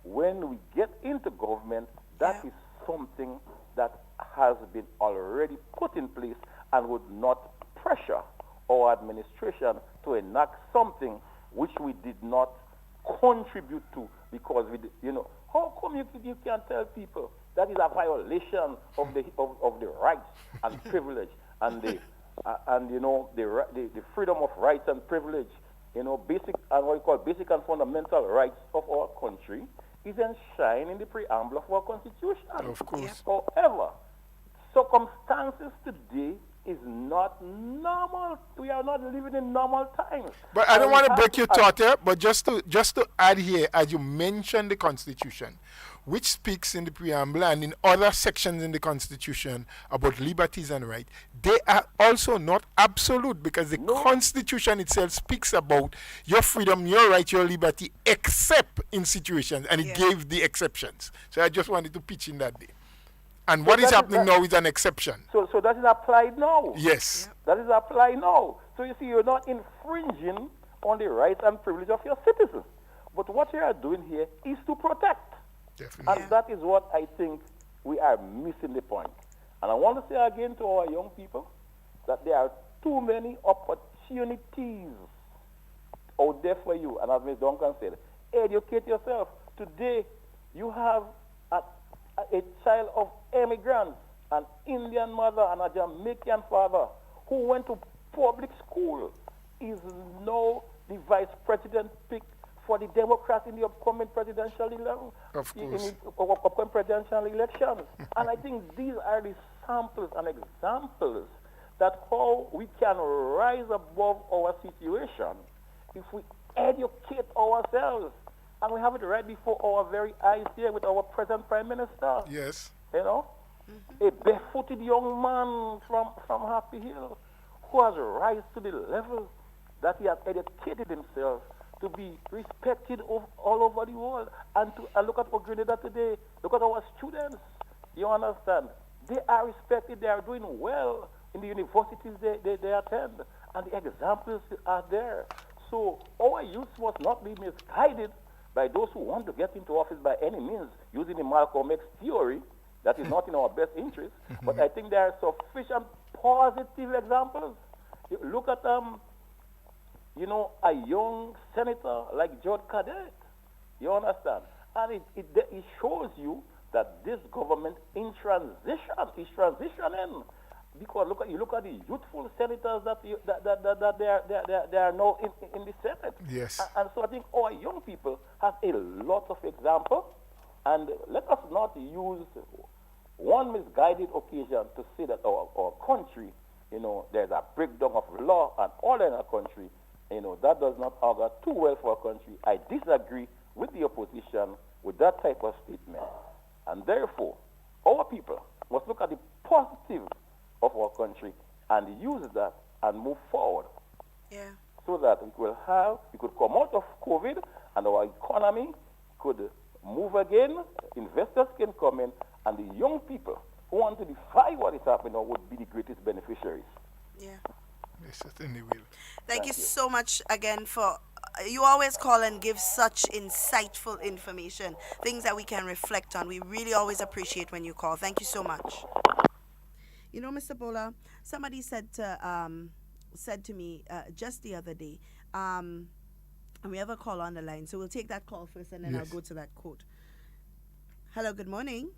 when we get into government. That is something that has been already put in place and would not pressure our administration to enact something which we did not contribute to, because how come you can tell people that is a violation of the rights and privilege and the freedom of rights and privilege, basic and what we call basic and fundamental rights of our country is enshrined in the preamble of our constitution. Of course. However, circumstances today is not normal. We are not living in normal times. But I don't want to break your thought here, but just to add here, as you mentioned the Constitution, which speaks in the preamble and in other sections in the Constitution about liberties and rights, they are also not absolute, because the Constitution itself speaks about your freedom, your right, your liberty, except in situations, and it gave the exceptions. So I just wanted to pitch in that day. And so what is happening now is an exception. So that is applied now. Yes. That is applied now. So you see, you're not infringing on the rights and privilege of your citizens. But what you are doing here is to protect. Definitely. And that is what I think we are missing the point. And I want to say again to our young people that there are too many opportunities out there for you. And as Ms. Duncan said, educate yourself. Today, you have a child of immigrants, an Indian mother and a Jamaican father, who went to public school, is now the vice president pick for the Democrats in the upcoming presidential election. Of course. In the upcoming presidential elections. And I think these are the samples and examples that how we can rise above our situation if we educate ourselves. And we have it right before our very eyes here with our present Prime Minister. Yes. a barefooted young man from Happy Hill who has rise to the level that he has educated himself to be respected all over the world. And look at Grenada today. Look at our students. You understand? They are respected. They are doing well in the universities they attend. And the examples are there. So our youth must not be misguided by those who want to get into office by any means using the Malcolm X theory. That is not in our best interest. But I think there are sufficient positive examples. Look at a young senator like George Cadet. You understand? And it shows you that this government is transitioning. Because you look at the youthful senators that they are now in the Senate. Yes. And so I think our young people have a lot of examples. And let us not use one misguided occasion to say that our country, there's a breakdown of law and order in our country. That does not augur too well for our country. I disagree with the opposition with that type of statement. And therefore, our people must look at the positive of our country and use that and move forward. Yeah. So that we could come out of COVID and our economy could move again, investors can come in, and the young people who want to defy what is happening would be the greatest beneficiaries. Yeah. They certainly will. Thank you so much again for you always call and give such insightful information, things that we can reflect on. We really always appreciate when you call. Thank you so much. Mr. Bola, somebody said to me just the other day, and we have a call on the line, so we'll take that call first and then Yes. I'll go to that quote. Hello, good morning.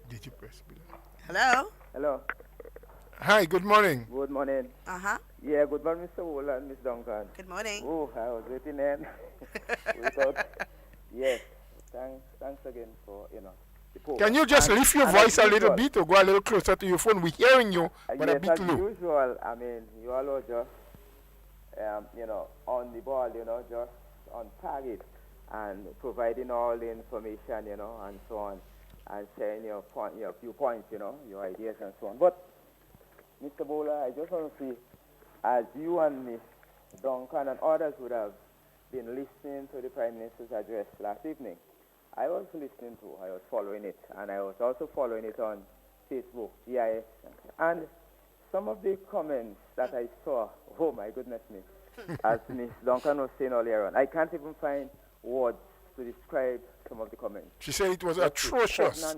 Did you press below? Hello. Hello. Hi, good morning. Good morning. Uh-huh. Yeah, good morning, Mr. Wola and Miss Duncan. Good morning. Oh, I was waiting in. Yes. Thanks again for, the program. Can you just lift your voice a little bit or go a little closer to your phone? We're hearing you, but yes, a bit as low. usual, you all are just, on the ball, just on target and providing all the information, and so on, and sharing your viewpoints, your ideas and so on. But, Mr. Bola, I just want to see, as you and Miss Duncan and others would have been listening to the Prime Minister's address last evening, I was following it, and I was also following it on Facebook, GIS, and some of the comments that I saw, oh my goodness me, as Miss Duncan was saying earlier on, I can't even find words to describe some of the comments. She said it was atrocious.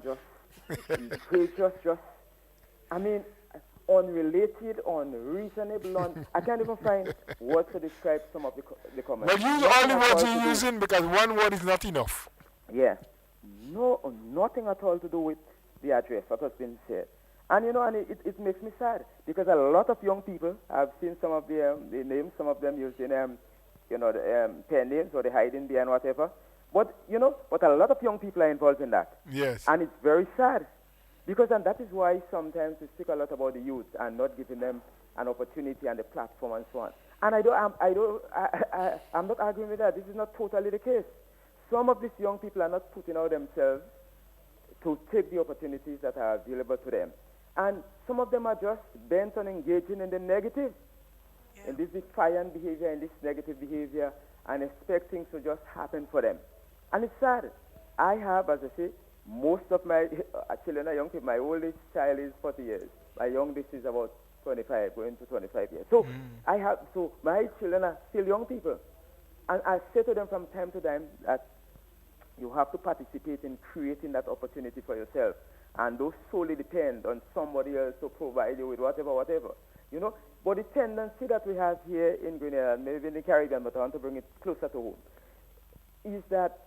Unrelated, unreasonable, I can't even find words to describe some of the comments. Well, use all the words you're using because one word is not enough. Yeah. No, nothing at all to do with the address, what has been said. And, it makes me sad because a lot of young people, I've seen some of the names, some of them using, pen names or they hiding behind whatever. But a lot of young people are involved in that. Yes. And it's very sad. And that is why sometimes we speak a lot about the youth and not giving them an opportunity and a platform and so on. And I'm not arguing with that. This is not totally the case. Some of these young people are not putting out themselves to take the opportunities that are available to them. And some of them are just bent on engaging in the negative, in this defiant behavior, in this negative behavior, and expect things to just happen for them. And it's sad. I have, as I say, most of my children are young people. My oldest child is 40 years. My youngest is about 25, going to 25 years. So my children are still young people. And I say to them from time to time that you have to participate in creating that opportunity for yourself. And those solely depend on somebody else to provide you with whatever. But the tendency that we have here in Grenada, maybe in the Caribbean, but I want to bring it closer to home, is that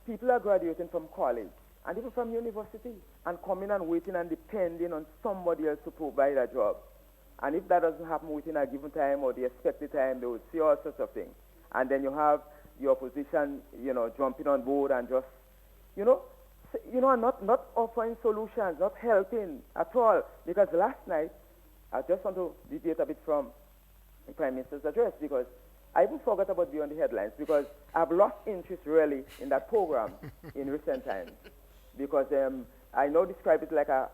people are graduating from college and even from university and coming and waiting and depending on somebody else to provide a job. And if that doesn't happen within a given time or the expected time, they will see all sorts of things. And then you have your opposition, jumping on board and just, not offering solutions, not helping at all. Because last night, I just want to deviate a bit from the Prime Minister's address because I even forgot about Beyond the Headlines because I've lost interest really in that program in recent times. Because I now describe it like a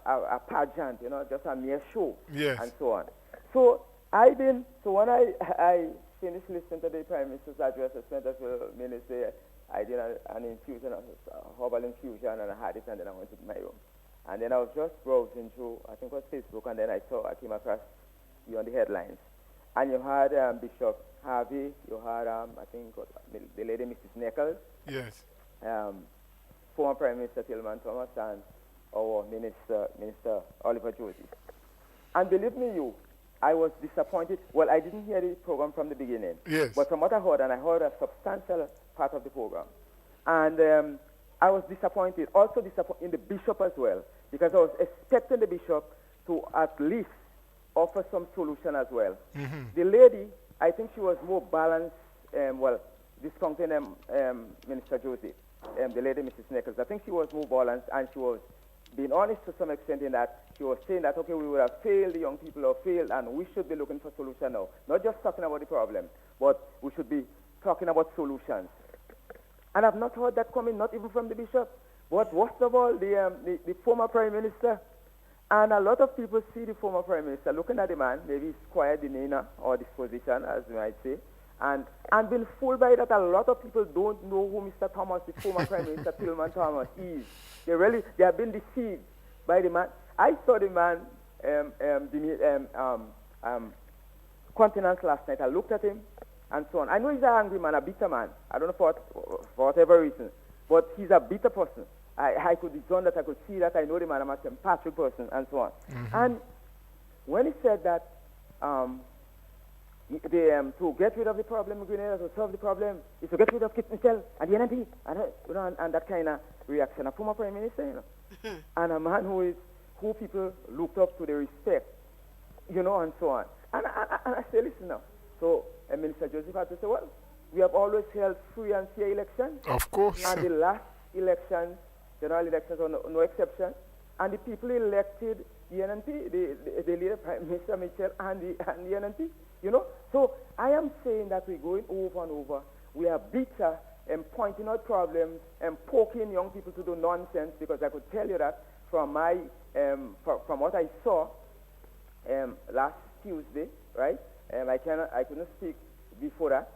pageant, just a mere show, Yes. and so on. So when I finished listening to the Prime Minister's address as Center for Minister, I did an infusion, a herbal infusion, and I had it, and then I went to my room. And then I was just browsing through, I think it was Facebook, and then I came across you on the headlines. And you had Bishop Harvey, you had, I think, the lady Mrs. Nichols. Yes. Former Prime Minister Tillman Thomas, and our Minister Oliver Josie. And believe me, I was disappointed. Well, I didn't hear the program from the beginning. Yes. But from what I heard, and I heard a substantial part of the program, and I was disappointed. Also disappointed in the bishop as well, because I was expecting the bishop to at least offer some solution as well. Mm-hmm. The lady, I think she was more balanced, discounting Minister Josie, the lady Mrs. Nichols. I think she was more balanced, and she was being honest to some extent in that she was saying that, okay, we would have failed, the young people have failed, and we should be looking for solution now. Not just talking about the problem, but we should be talking about solutions. And I've not heard that coming, not even from the bishop, but worst of all, the former Prime Minister. And a lot of people see the former Prime Minister looking at the man, maybe his quiet demeanor or disposition, as we might say, and been fooled by that. A lot of people don't know who Mr. Thomas, the former Prime Minister Tillman Thomas, is. They have been deceived by the man. I saw the man countenance last night. I looked at him and so on. I know he's an angry man, a bitter man. I don't know for whatever reason, but he's a bitter person. I could discern that, I could see that, I know the man, I'm a St. Patrick person, and so on. Mm-hmm. And when he said that to get rid of the problem in Grenada, to solve the problem, is to get rid of Kit Mitchell and the NMP, and that kind of reaction. A former Prime Minister, and a man who people looked up to, the respect, and so on. And I say, listen now. So Minister Joseph had to say, well, we have always held free and fair elections. Of course. And the last elections, general elections, are no exception. And the people elected the NNP, the leader, Prime Minister Mitchell, and the NNP. So I am saying that we're going over and over. We are bitter and pointing out problems and poking young people to do nonsense, because I could tell you that from my from what I saw last Tuesday, right? I couldn't speak before that,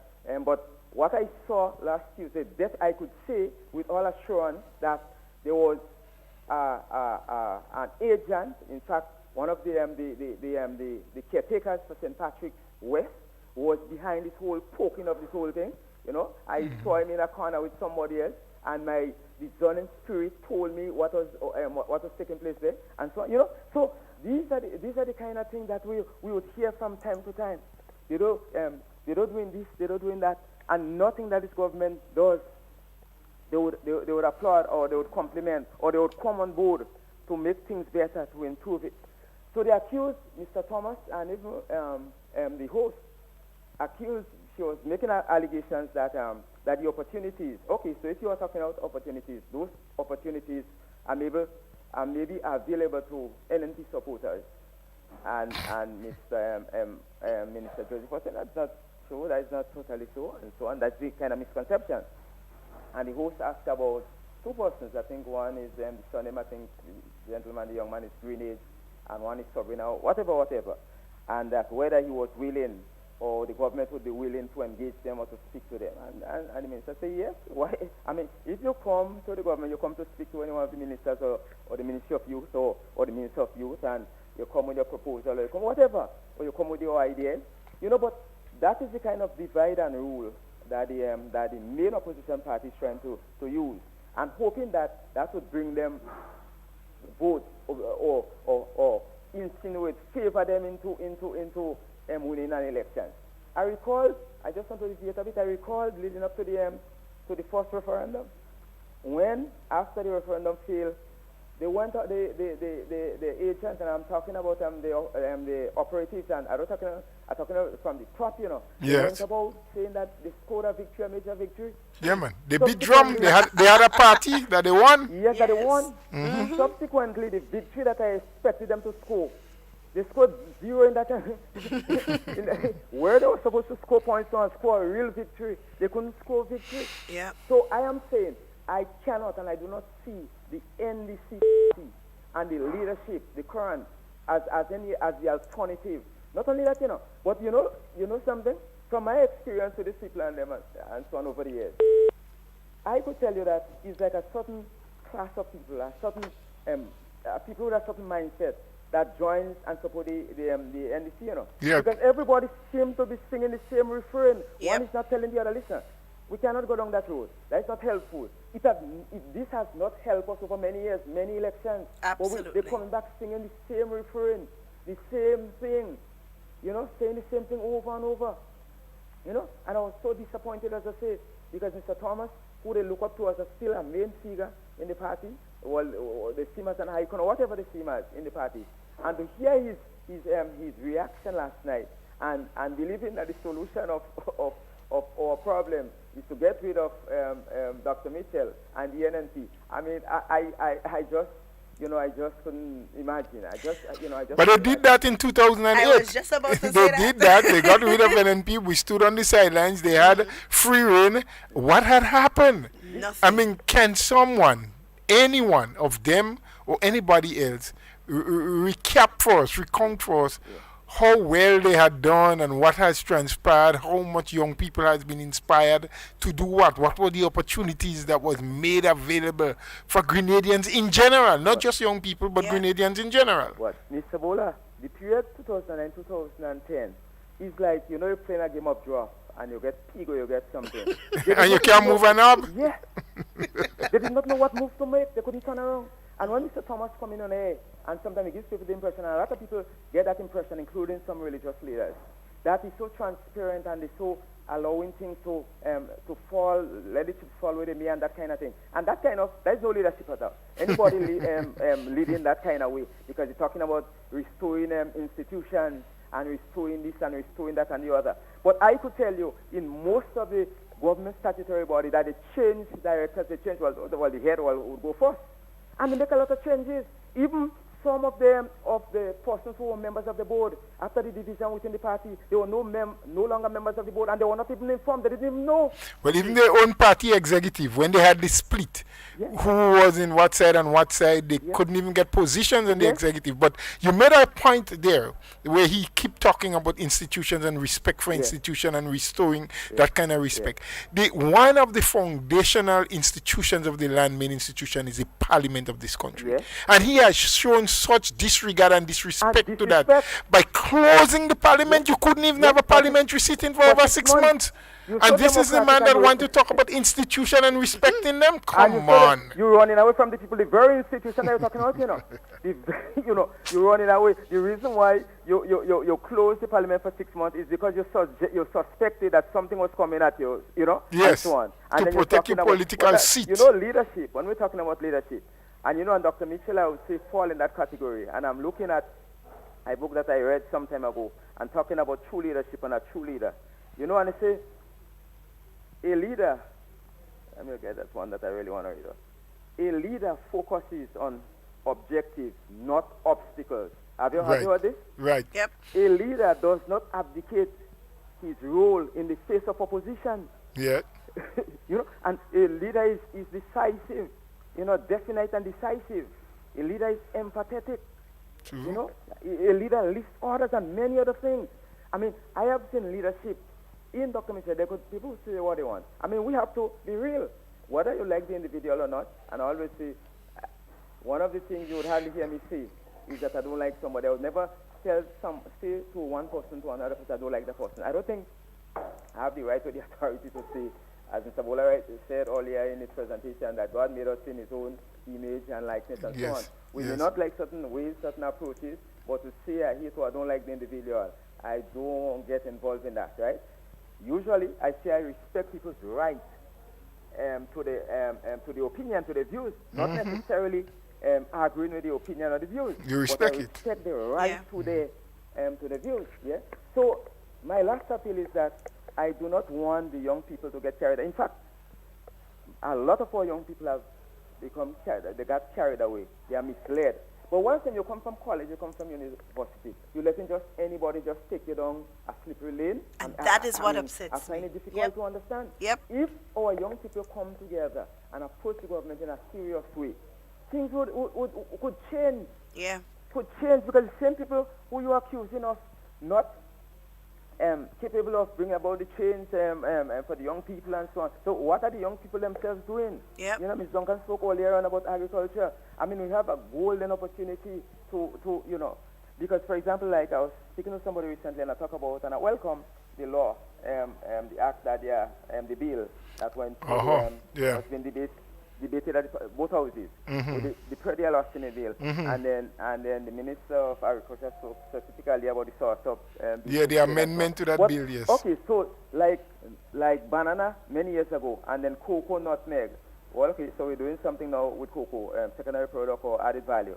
but what I saw last Tuesday, that I could say with all assurance that there was an agent. In fact, one of the caretakers for St. Patrick's West was behind this whole poking of this whole thing. I saw him in a corner with somebody else, and my discerning spirit told me what was taking place there, and so on. So these are the kind of things that we would hear from time to time. They're doing this, they're doing that, and nothing that this government does, they would applaud, or they would compliment, or they would come on board to make things better, to improve it. So they accused Mr. Thomas, and even the host accused. She was making allegations that the opportunities. Okay, so if you are talking about opportunities, those opportunities are maybe available to NNP supporters. And Mr. Minister Joseph was saying that's not true. That is not totally so, and so on. That's the kind of misconception. And the host asked about two persons. I think one is the surname. I think the gentleman, the young man, is Greenage, and one is Sabrina. Whatever. And that whether he was willing, or the government would be willing to engage them or to speak to them. And the minister said, yes. Why? I mean, if you come to the government, you come to speak to any one of the ministers or the Ministry of Youth or the Minister of Youth, and you come with your proposal, or you come whatever, or you come with your ideas. But that is the kind of divide and rule that the main opposition party is trying to use, and hoping that would bring them votes or insinuate, favor them into winning an election. I just want to repeat a bit. I recall leading up to the first referendum, when after the referendum failed, they went out, the agents, and I'm talking about the operatives, and I'm talking about from the top, Yes. They went about saying that they scored a victory, a major victory. Yeah, man. They beat drum. They had a party that they won. Yes, that they won. Mm-hmm. Subsequently, the victory that I expected them to score, they scored 0 in that time. Where they were supposed to score points and score a real victory, they couldn't score victory. Yeah. So I am saying, I cannot and I do not see the NDC and the leadership, the current, as the alternative. Not only that, but you know something? From my experience with these people and them and so on over the years, I could tell you that it's like a certain class of people, a certain people with a certain mindset that joins and support the NDC, Yeah. Because everybody seems to be singing the same refrain. Yep. One is not telling the other, listen, we cannot go down that road. That's not helpful. This has not helped us over many years, many elections. Absolutely. But they're coming back singing the same refrain, the same thing, saying the same thing over and over. And I was so disappointed, as I say, because Mr. Thomas, who they look up to as still a main figure in the party, well, they see him as an icon, or whatever they see him as in the party. And to hear his reaction last night and believing that the solution of our problem is to get rid of Dr. Mitchell and the NNP. I mean, I just I just couldn't imagine. But they did that in 2008. I was just about to say They that. did that. They got rid of NNP. We stood on the sidelines. They had free reign. What had happened? Nothing. I mean, can someone, anyone of them or anybody else, recount for us how well they had done and what has transpired, how much young people has been inspired to do what were the opportunities that was made available for Grenadians in general, not just young people, but Grenadians in general. What, Mr. Bola, the period 2009 2010 is like, you're playing a game of draw, and you get pig or you get something. And you can't move an knob? Yeah. They did not know what move to make. They couldn't turn around. And when Mr. Thomas come in on air, and sometimes he gives people the impression, and a lot of people get that impression, including some religious leaders, that he's so transparent and he's so allowing things to fall, let it fall with me and that kind of thing. And there's no leadership at all. Anybody leading that kind of way, because you're talking about restoring institutions and restoring this and restoring that and the other. But I could tell you, in most of the government statutory body, that they change directors, they change, the head would go first. And they make a lot of changes. Even some of the persons who were members of the board, after the division within the party, they were no longer members of the board, and they were not even informed. They didn't even know. Well, even their own party executive, when they had the split, who was in what side and what side, they couldn't even get positions in the executive. But you made a point there where he kept talking about institutions and respect for institutions and restoring that kind of respect. One of the foundational institutions of the land, main institution, is the parliament of this country. And he has shown such disregard and disrespect to that. By closing the parliament, you couldn't even have a parliamentary sitting for over 6 months. And this is the man that wants to talk about institution and respecting them? Come on. You're running away from the people, the very institution that you're talking about, you're running away. The reason why you closed the parliament for 6 months is because you suspected that something was coming at you, Yes, and so on. And to protect your political seat. Leadership, when we're talking about leadership, and and Dr. Mitchell, I would say, fall in that category. And I'm looking at a book that I read some time ago and talking about true leadership and a true leader. And I say, a leader, let me get that one that I really want to read. A leader focuses on objectives, not obstacles. Have you heard this? Right. Yep. A leader does not abdicate his role in the face of opposition. Yeah. And a leader is decisive, definite and decisive. A leader is empathetic. True. A leader lifts orders and many other things. I mean, I have seen leadership in Dr. Mitchell. People say what they want. I mean, we have to be real, whether you like the individual or not. And I always say, one of the things you would hardly hear me say is that I don't like somebody. I would never say to one person to another person, I don't like that person. I don't think I have the right or the authority to say, as Mr. Bola said earlier in his presentation, that God made us in his own image and likeness and so on. We may not like certain ways, certain approaches, but to say I hate or I don't like the individual, I don't get involved in that, right? Usually, I say I respect people's right to the opinion, to the views, not necessarily agreeing with the opinion or the views. You respect but I it. respect the right to the views. Yeah. So my last appeal is that I do not want the young people to get carried. In fact, a lot of our young people have become carried. They got carried away. They are misled But once you come from college, you come from university, you letting just anybody just take you down a slippery lane. And that is what upsets I find me. it difficult to understand. Yep. If our young people come together and approach the government in a serious way, things could change. Yeah. Could change, because the same people who you are accusing of not capable of bringing about the change for the young people and so on. So what are the young people themselves doing? Yep. You know, Ms. Duncan spoke earlier on about agriculture. I mean, we have a golden opportunity to you know, because, for example, like I was speaking to somebody recently and I talk about, and I welcome the law, the act that the bill that went through, has been debated at both houses, with the Predial Austin bill, and then the Minister of Agriculture spoke specifically about the sort of the amendment to that bill, yes. Okay, so like banana many years ago, and then cocoa, nutmeg. Well, okay, so we're doing something now with cocoa, secondary product or added value.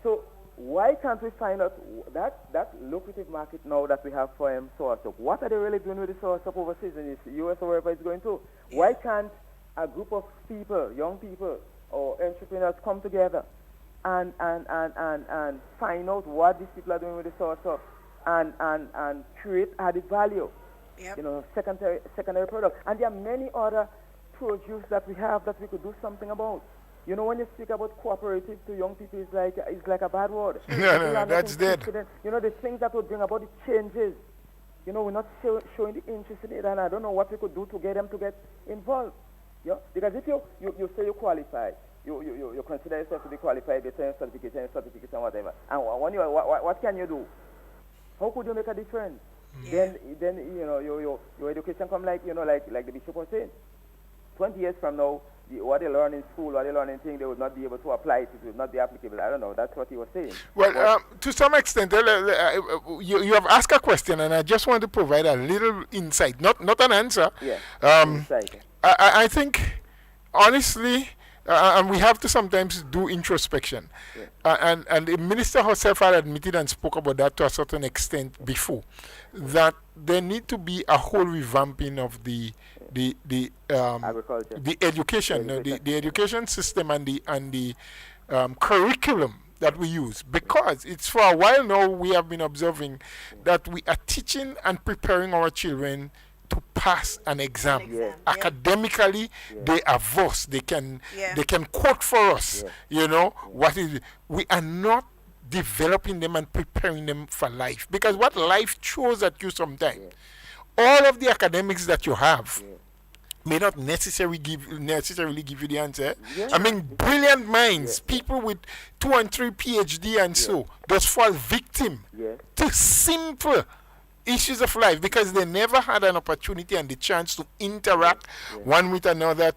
So why can't we find out that lucrative market now that we have for sour soap? What are they really doing with the sour soap overseas in the U.S. or wherever it's going to? Why can't a group of people, young people or entrepreneurs, come together and find out what these people are doing with the sour soap and create added value? Yep. You know, secondary product. And there are many other produce that we have that we could do something about. You know, when you speak about cooperative to young people, it's like a bad word. No, that's dead. You know, the things that would bring about the changes. You know, we're not showing the interest in it, and I don't know what we could do to get them to get involved. Yeah? Because if you say you qualify, you consider yourself to be qualified based on your certificates and whatever. And when you, what can you do? How could you make a difference? Yeah. Then you know your education come like the bishop was saying. 20 years from now, what they learn in school, what they learn in things, they would not be able to apply it. It would not be applicable. I don't know. That's what he was saying. Well, to some extent, you have asked a question, and I just want to provide a little insight, not an answer. Yeah. Insight. I think, honestly, and we have to sometimes do introspection. Yeah. And the minister herself had admitted and spoke about that to a certain extent before, that there need to be a whole revamping of the agriculture, the education, the education system and the curriculum that we use, because it's for a while now we have been observing that we are teaching and preparing our children to pass an exam. Yeah. Academically, they are versed. They can quote for us. You know what is. We are not developing them and preparing them for life, because what life throws at you sometimes, all of the academics that you have may not necessarily give you the answer. I mean, brilliant minds, people with 2 and 3 PhD and so, those fall victim to simple issues of life because they never had an opportunity and the chance to interact one with another,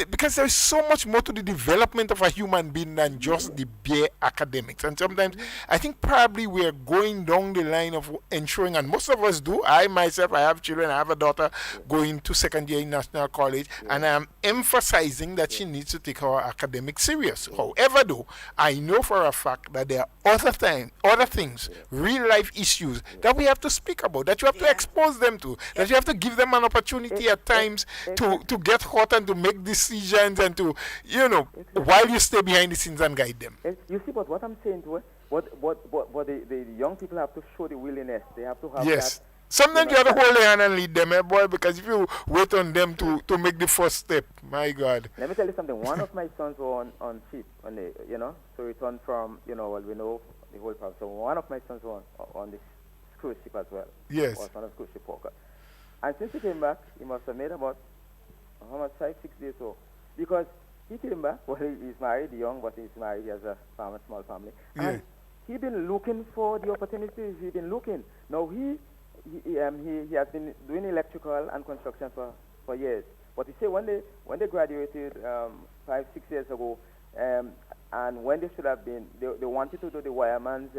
because there is so much more to the development of a human being than just the bare academics. And sometimes I think probably we are going down the line of ensuring, and most of us do. I myself, I have children, I have a daughter going to second year in National College, and I am emphasizing that she needs to take her academics serious. However, though, I know for a fact that there are other things, real life issues that we have to speak about, that you have to expose them to, that you have to give them an opportunity at times to get hot and to make decisions and to, while you stay behind the scenes and guide them. You see, but what I'm saying to the young people have to show the willingness. They have to have that. Sometimes you have to hold their hand and lead them, boy, because if you wait on them to make the first step, my God. Let me tell you something. One of my sons were on ship, so returned from, we know the whole problem. So one of my sons were on this cruise ship as well. Yes. Was on a cruise ship worker. And since he came back, he must have made about 5-6 days or because he came back. Well, he's married, young, but he's married. He has a small family. And he's been looking for the opportunities. He's been looking. Now he has been doing electrical and construction for years. But he said when they graduated 5-6 years ago, and when they should have been, they wanted to do the wireman's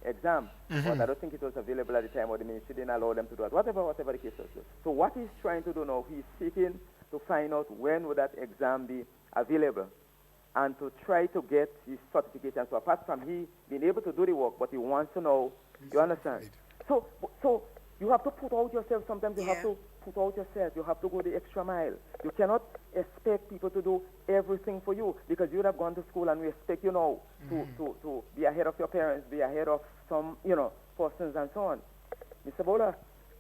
exam, but I don't think it was available at the time, or the ministry didn't allow them to do it. Whatever the case was. So what he's trying to do now, he's seeking to find out when would that exam be available, and to try to get his certification. So apart from he being able to do the work, but he wants to know. You understand? So you have to put out yourself. Sometimes you have to put out yourself. You have to go the extra mile. You cannot expect people to do everything for you, because you would have gone to school and we expect you now to be ahead of your parents, be ahead of some, persons and so on. Mr. Bola?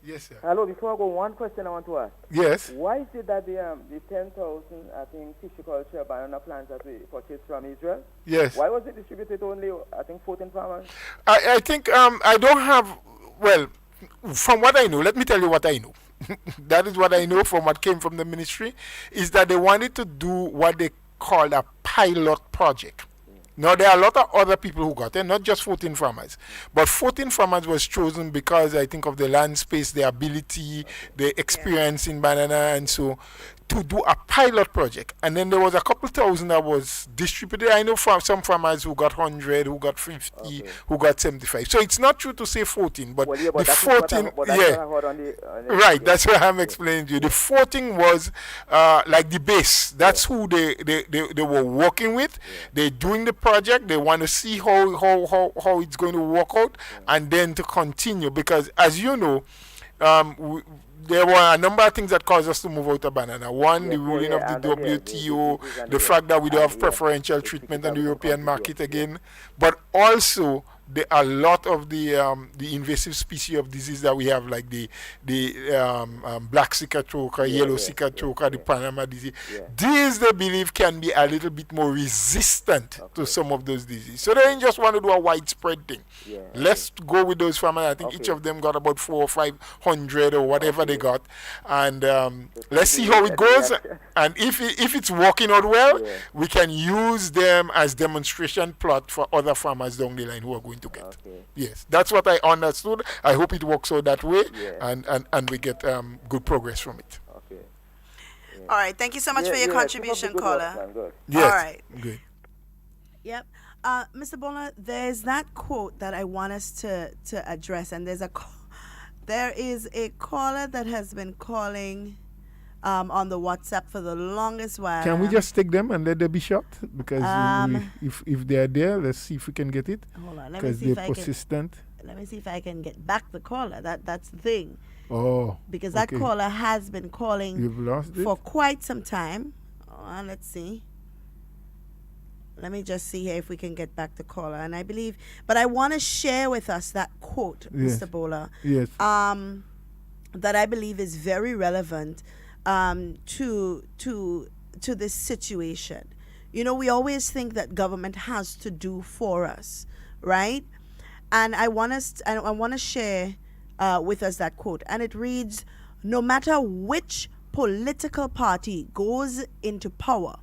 Yes, sir. Hello, before I go, one question I want to ask. Yes. Why is it that the 10,000, I think, pisciculture banana plants that we purchased from Israel? Yes. Why was it distributed to only, I think, 14 farmers? I think I don't have, well, from what I know, let me tell you what I know. That is what I know from what came from the ministry, is that they wanted to do what they called a pilot project. Now, there are a lot of other people who got it, not just 14 farmers. But 14 farmers was chosen because I think of the land space, the ability, the experience in banana, and so to do a pilot project. And then there was a couple thousand that was distributed. I know from some farmers who got 100, who got 50, who got 75. So it's not true to say 14, but, Well, yeah, but the 14, right, that's what I'm explaining to you. The 14 was like the base. That's who they were working with. They're doing the project. They want to see how it's going to work out, and then to continue. Because as you know, there were a number of things that caused us to move out of banana. One, the ruling of the WTO, the fact that we don't have preferential treatment on the European market again, but also a lot of the invasive species of disease that we have, like the black cicatroca, yellow cicatroca, the Panama disease. These, they believe, can be a little bit more resistant to some of those diseases. So they didn't just want to do a widespread thing. Let's go with those farmers. I think each of them got about 400 or 500 or whatever they got, and let's see how it goes. And if it's working out well, we can use them as demonstration plot for other farmers down the line who are going to get. Yes, that's what I understood. I hope it works out that way, and we get good progress from it. All right, thank you so much for your contribution, caller. Yes. All right. Good. Yep. Mr. Bola, there's that quote that I want us to address, and there is a caller that has been calling on the WhatsApp for the longest while. Can we just take them and let them be shot? Because if they are there, let's see if we can get it. Hold on, because they're persistent. Let me see if I can get back the caller. That's the thing. Oh. Because that caller has been calling You've lost for it? quite some time. Let's see. Let me just see here if we can get back the caller. And I believe, but I want to share with us that quote, Mr. Bola. Yes. That I believe is very relevant to this situation. You know, we always think that government has to do for us, right? And I want to share with us that quote, and it reads: "No matter which political party goes into power,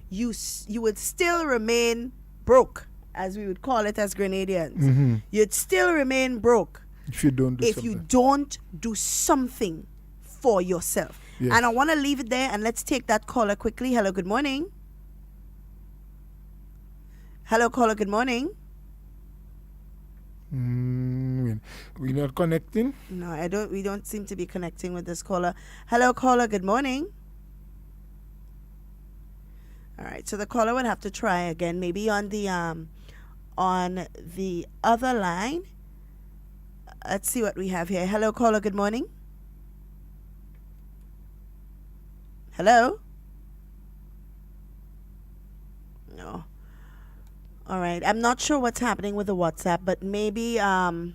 you would still remain broke, as we would call it as Grenadians. You'd still remain broke if you don't do something for yourself." Yes. And I want to leave it there, and let's take that caller quickly. Hello, good morning. Hello, caller, good morning. We're not connecting? No, we don't seem to be connecting with this caller. Hello, caller, good morning. All right, so the caller would have to try again, maybe on the other line. Let's see what we have here. Hello, caller, good morning. Hello? No. All right. I'm not sure what's happening with the WhatsApp, but maybe the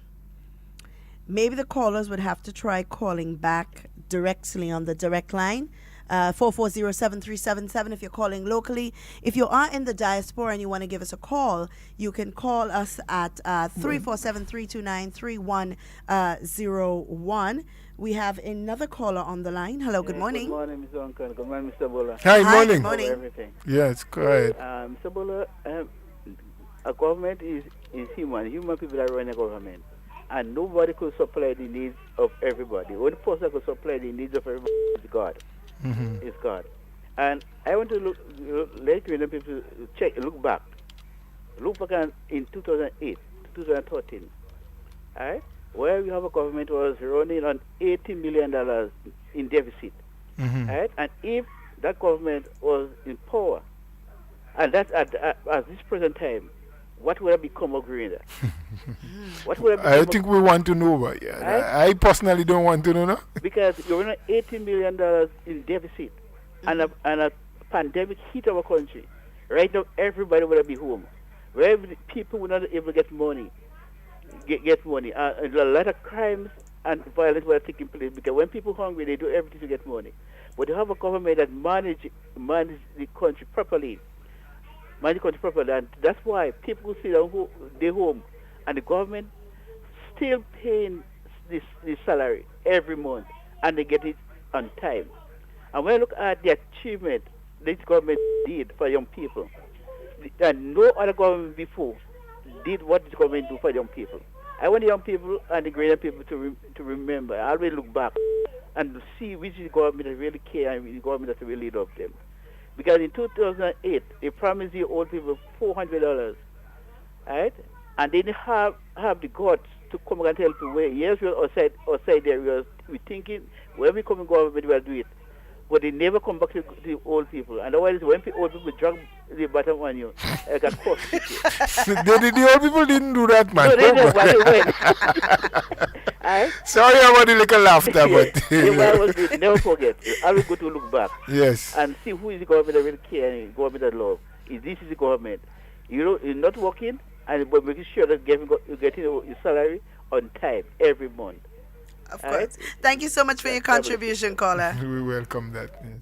callers would have to try calling back directly on the direct line. 440-7377 if you're calling locally. If you are in the diaspora and you want to give us a call, you can call us at 347-329-3101. We have another caller on the line. Hello, good morning. Good morning, Mr. Uncle. Good morning, Mr. Bola. Hi, morning. Good morning. Everything. Yes, correct. Mr. Bola, a government is human. Human people are running a government. And nobody could supply the needs of everybody. Only person that could supply the needs of everybody is God. Is God. And I want to let you know, people look back. Look back in 2008, 2013. All right? Where we have a government was running on $80 million in deficit. Right? And if that government was in power, and that's at this present time, what would have become of Grenada? What would have I become think we want to know, but I personally don't want to know. No? because you're running $18 million in deficit, and a pandemic hit our country. Right now, everybody would be home. Where people would not able to get money, get money. And a lot of crimes and violence were taking place because when people are hungry, they do everything to get money. But you have a government that manage the country properly. And that's why people sit down their home, and the government still paying this salary every month, and they get it on time. And when I look at the achievement this government did for young people, and no other government before did what this government do for young people. I want the young people and the greater people to remember. I always look back and see which is the government that really care and the government that really love them. Because in 2008, they promised the old people $400, right? And they didn't have the guts to come and tell people, well, yes, we're outside there. We're thinking, when we come in government, we'll do it. But they never come back to the old people. And otherwise, when old people drag the bottom on you, I got cost. The old people didn't do that, man. No, they didn't. Right? Sorry about the little laughter, but... Never forget. Always go to look back. Yes. And see who is the government that really care and the government that love. This is the government. You're not working, but making sure that you're getting your salary on time every month. Of course. Thank you so much for your contribution, caller. We welcome that. Yes.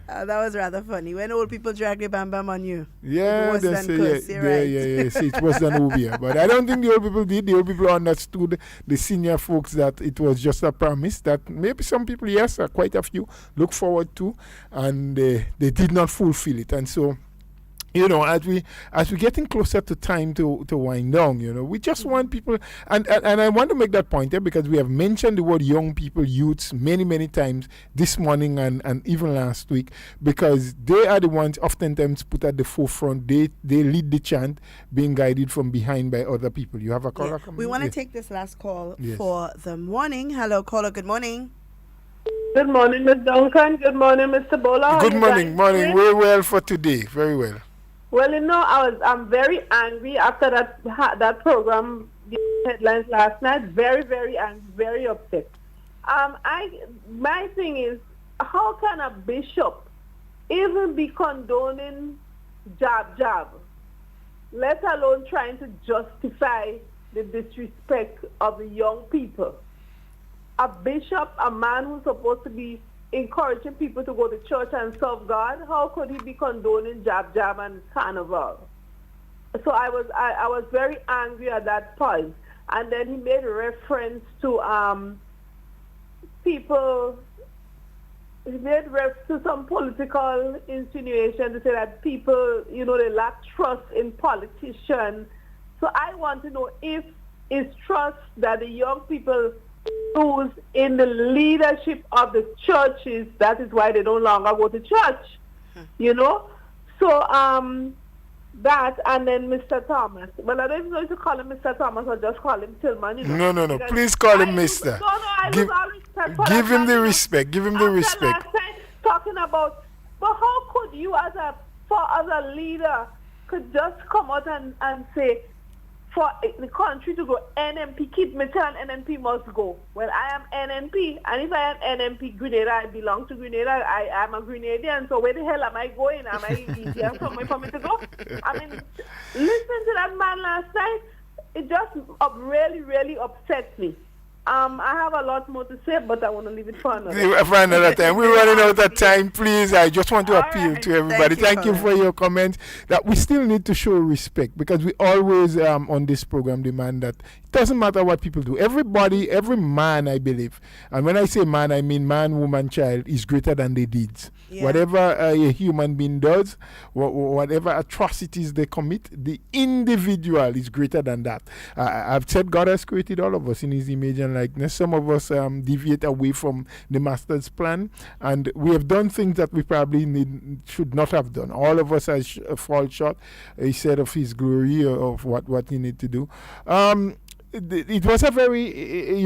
That was rather funny. When old people drag the bam bam on you. Yeah, yes, it was an obia. But I don't think the old people did. The old people understood, the senior folks, that it was just a promise that maybe some people, yes, quite a few, look forward to, and they did not fulfill it. And so, as we're getting closer to time to wind down, we just want people, and I want to make that point there because we have mentioned the word young people, youths, many, many times this morning and even last week, because they are the ones oftentimes put at the forefront. They lead the chant, being guided from behind by other people. You have a caller coming? We want to take this last call for the morning. Hello, caller. Good morning. Good morning, Ms. Duncan. Good morning, Mr. Bola. Good morning. Very well for today. Very well. Well, I'm very angry after that program, the headlines last night. Very, very angry, very upset. My thing is, how can a bishop even be condoning jab, let alone trying to justify the disrespect of the young people? A bishop, a man who's supposed to be encouraging people to go to church and serve God, how could he be condoning jab and carnival? So I was very angry at that point. And then he made reference to people. He made reference to some political insinuation to say that people, they lack trust in politicians. So I want to know if it's trust that the young people lose in the leadership of the churches. That is why they no longer go to church. So that, and then Mr. Thomas. Well, I don't even know if to call him Mr. Thomas or just call him Tillman. No. Please call him Mr. Give him the respect. Give him the respect. Talking about, but how could you as a leader could just come out and say, for the country to go NMP, keep me telling NMP must go. Well, I am NNP, and if I am NMP Grenada, I belong to Grenada. I am a Grenadian, so where the hell am I going? Am I easier somewhere for me to go? I mean, listening to that man last night, it just really, really upset me. I have a lot more to say, but I want to leave it for another time. We're running out of time. Please, I just want to appeal to everybody. Thank you for your comments. That we still need to show respect, because we always on this program demand that it doesn't matter what people do. Everybody, every man, I believe, and when I say man, I mean man, woman, child, is greater than their deeds. Yeah. Whatever a human being does, whatever atrocities they commit, the individual is greater than that. I've said God has created all of us in His image and likeness. Some of us deviate away from the Master's plan, and we have done things that we probably should not have done. All of us fall short, He said, of His glory, of what He need to do. it was a very,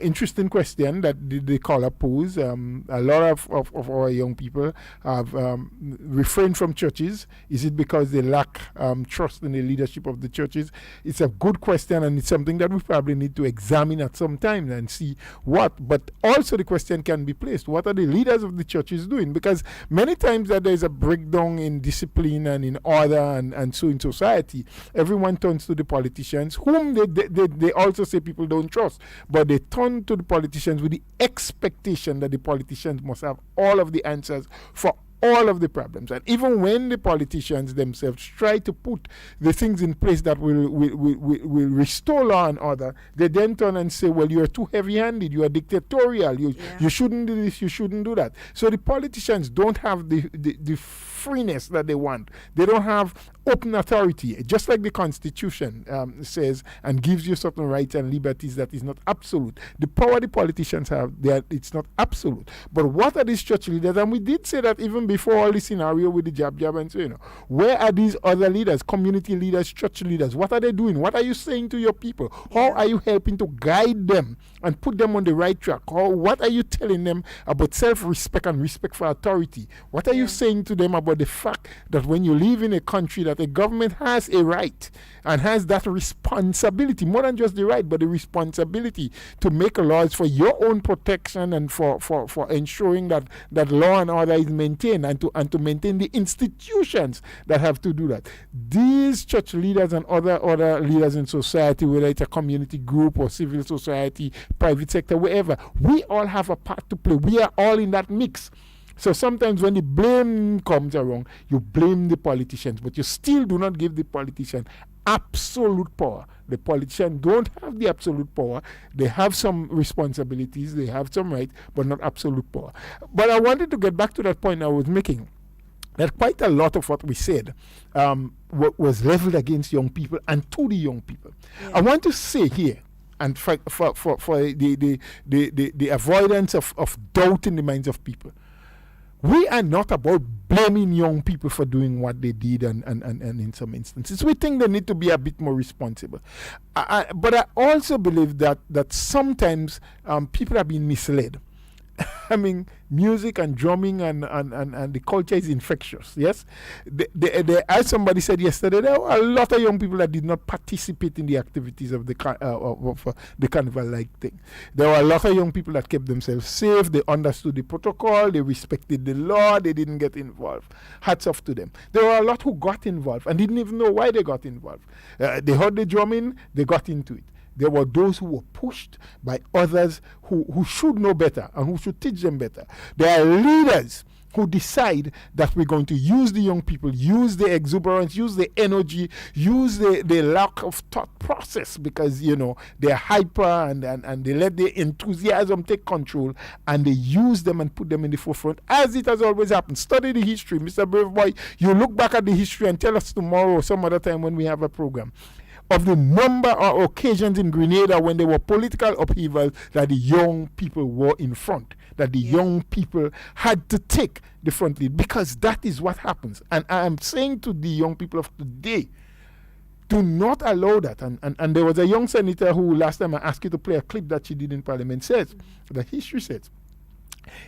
interesting question that the caller posed. A lot of our young people have refrained from churches. Is it because they lack trust in the leadership of the churches? It's a good question, and it's something that we probably need to examine at some time and see what. But also the question can be placed, what are the leaders of the churches doing? Because many times that there's a breakdown in discipline and in order and so in society, everyone turns to the politicians, whom they also say people don't trust, but they turn to the politicians with the expectation that the politicians must have all of the answers for all of the problems. And even when the politicians themselves try to put the things in place that will restore law and order, they then turn and say, well, you're too heavy-handed, you are dictatorial, you shouldn't do this, you shouldn't do that. So the politicians don't have the freeness that they want. They don't have open authority, just like the Constitution says and gives you certain rights and liberties that is not absolute. The power the politicians have, it's not absolute. But what are these church leaders? And we did say that even before all this scenario with the jab and so, where are these other leaders, community leaders, church leaders? What are they doing? What are you saying to your people? How are you helping to guide them and put them on the right track? What are you telling them about self-respect and respect for authority? What are you saying to them about the fact that when you live in a country that the government has a right and has that responsibility, more than just the right, but the responsibility to make laws for your own protection and for ensuring that law and order is maintained and to maintain the institutions that have to do that. These church leaders and other leaders in society, whether it's a community group or civil society, private sector, wherever, we all have a part to play. We are all in that mix. So sometimes when the blame comes around, you blame the politicians, but you still do not give the politician absolute power. The politicians don't have the absolute power. They have some responsibilities, they have some rights, but not absolute power. But I wanted to get back to that point I was making, that quite a lot of what we said was leveled against young people and to the young people. Yeah. I want to say here, and for the avoidance of doubt in the minds of people, we are not about blaming young people for doing what they did and in some instances. We think they need to be a bit more responsible. But I also believe that sometimes people are being misled. I mean, music and drumming and the culture is infectious, yes? As somebody said yesterday, there were a lot of young people that did not participate in the activities of the carnival-like thing. There were a lot of young people that kept themselves safe, they understood the protocol, they respected the law, they didn't get involved. Hats off to them. There were a lot who got involved and didn't even know why they got involved. They heard the drumming, they got into it. There were those who were pushed by others who should know better and who should teach them better. There are leaders who decide that we're going to use the young people, use the exuberance, use the energy, use the lack of thought process because, they're hyper and they let their enthusiasm take control and they use them and put them in the forefront, as it has always happened. Study the history. Mr. Brave Boy, you look back at the history and tell us tomorrow or some other time when we have a program of the number of occasions in Grenada when there were political upheavals that the young people were in front, that the young people had to take the front lead, because that is what happens. And I am saying to the young people of today, do not allow that. And there was a young senator who last time I asked you to play a clip that she did in Parliament says, that history says,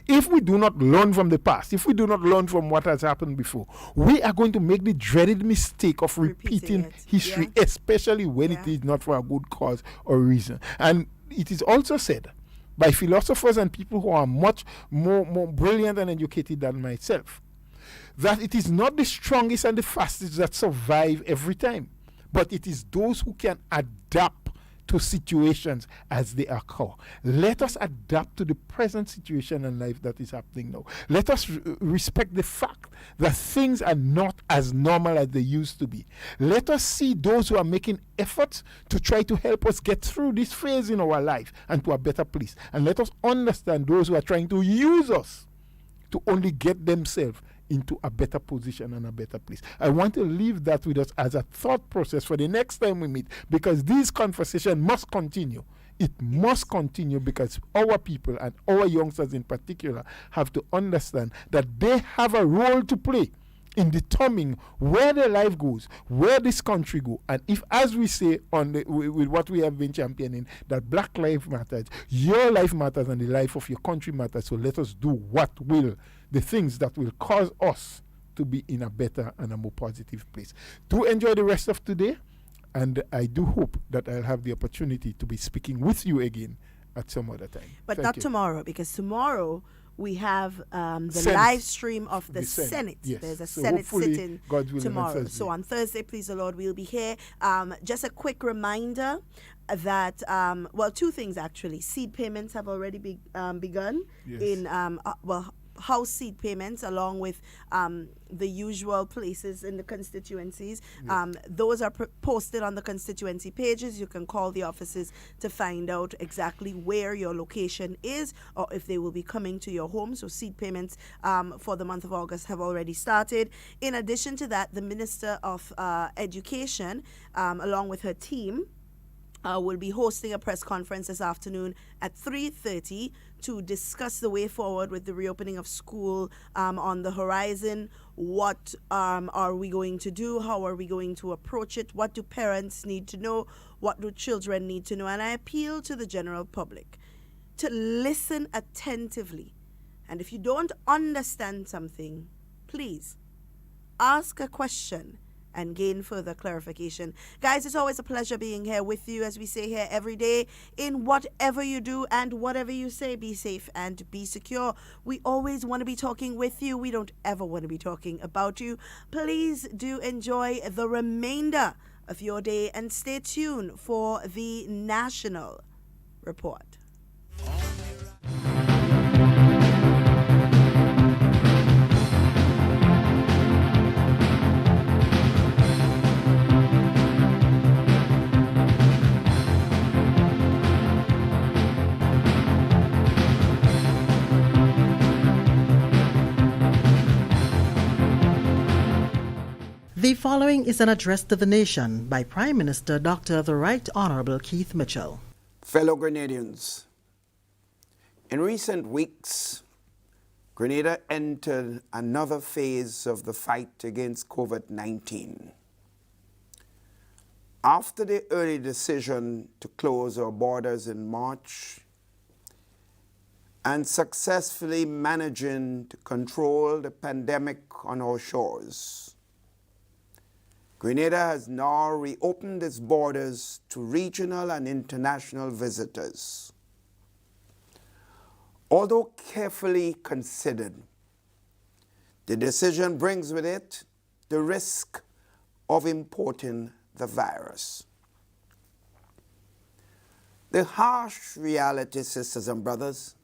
if we do not learn from the past, if we do not learn from what has happened before, we are going to make the dreaded mistake of repeating history, especially when it is not for a good cause or reason. And it is also said by philosophers and people who are much more brilliant and educated than myself, that it is not the strongest and the fastest that survive every time, but it is those who can adapt to situations as they occur. Let us adapt to the present situation and life that is happening now. Let us respect the fact that things are not as normal as they used to be. Let us see those who are making efforts to try to help us get through this phase in our life and to a better place. And let us understand those who are trying to use us to only get themselves into a better position and a better place. I want to leave that with us as a thought process for the next time we meet, because this conversation must continue. It must continue because our people and our youngsters in particular have to understand that they have a role to play in determining where their life goes, where this country go, and if, as we say with what we have been championing, that Black life matters, your life matters, and the life of your country matters. So let us do the things that will cause us to be in a better and a more positive place. Do enjoy the rest of today, and I do hope that I'll have the opportunity to be speaking with you again at some other time. But Thank not you. tomorrow, because tomorrow we have the Senate. live stream of the Senate. Senate. Yes. There's a So Senate hopefully, sitting God willing, on tomorrow. Thursday. So on Thursday, please the Lord, we'll be here. Just a quick reminder that, two things actually. Seed payments have already begun Yes. in, house seed payments, along with the usual places in the constituencies. Those are posted on the constituency pages. You can call the offices to find out exactly where your location is, or if they will be coming to your home. So seed payments for the month of August have already started. In addition to that, the Minister of Education, along with her team, will be hosting a press conference this afternoon at 3:30 to discuss the way forward with the reopening of school on the horizon. What are we going to do? How are we going to approach it? What do parents need to know? What do children need to know? And I appeal to the general public to listen attentively. And if you don't understand something, please ask a question and gain further clarification. Guys, it's always a pleasure being here with you, as we say here every day. In whatever you do and whatever you say, be safe and be secure. We always want to be talking with you. We don't ever want to be talking about you. Please do enjoy the remainder of your day and stay tuned for the National Report. The following is an address to the nation by Prime Minister Dr. The Right Honorable Keith Mitchell. Fellow Grenadians, in recent weeks, Grenada entered another phase of the fight against COVID-19. After the early decision to close our borders in March and successfully managing to control the pandemic on our shores, Grenada has now reopened its borders to regional and international visitors. Although carefully considered, the decision brings with it the risk of importing the virus. The harsh reality, sisters and brothers,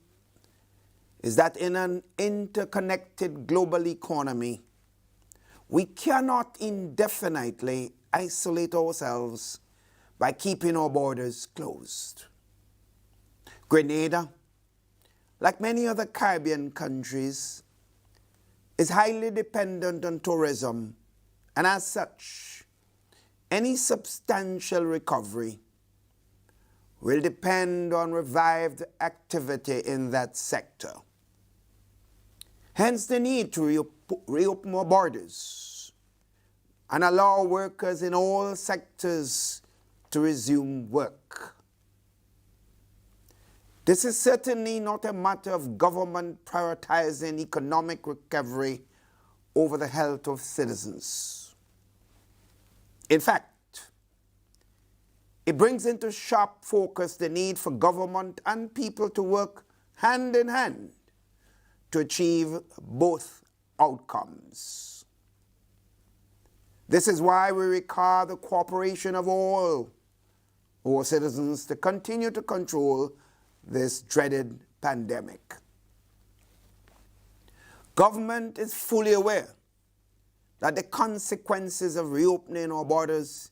is that in an interconnected global economy, we cannot indefinitely isolate ourselves by keeping our borders closed. Grenada, like many other Caribbean countries, is highly dependent on tourism, and as such, any substantial recovery will depend on revived activity in that sector. Hence the need to reopen our borders and allow workers in all sectors to resume work. This is certainly not a matter of government prioritizing economic recovery over the health of citizens. In fact, it brings into sharp focus the need for government and people to work hand in hand to achieve both outcomes. This is why we require the cooperation of all our citizens to continue to control this dreaded pandemic. Government is fully aware that the consequences of reopening our borders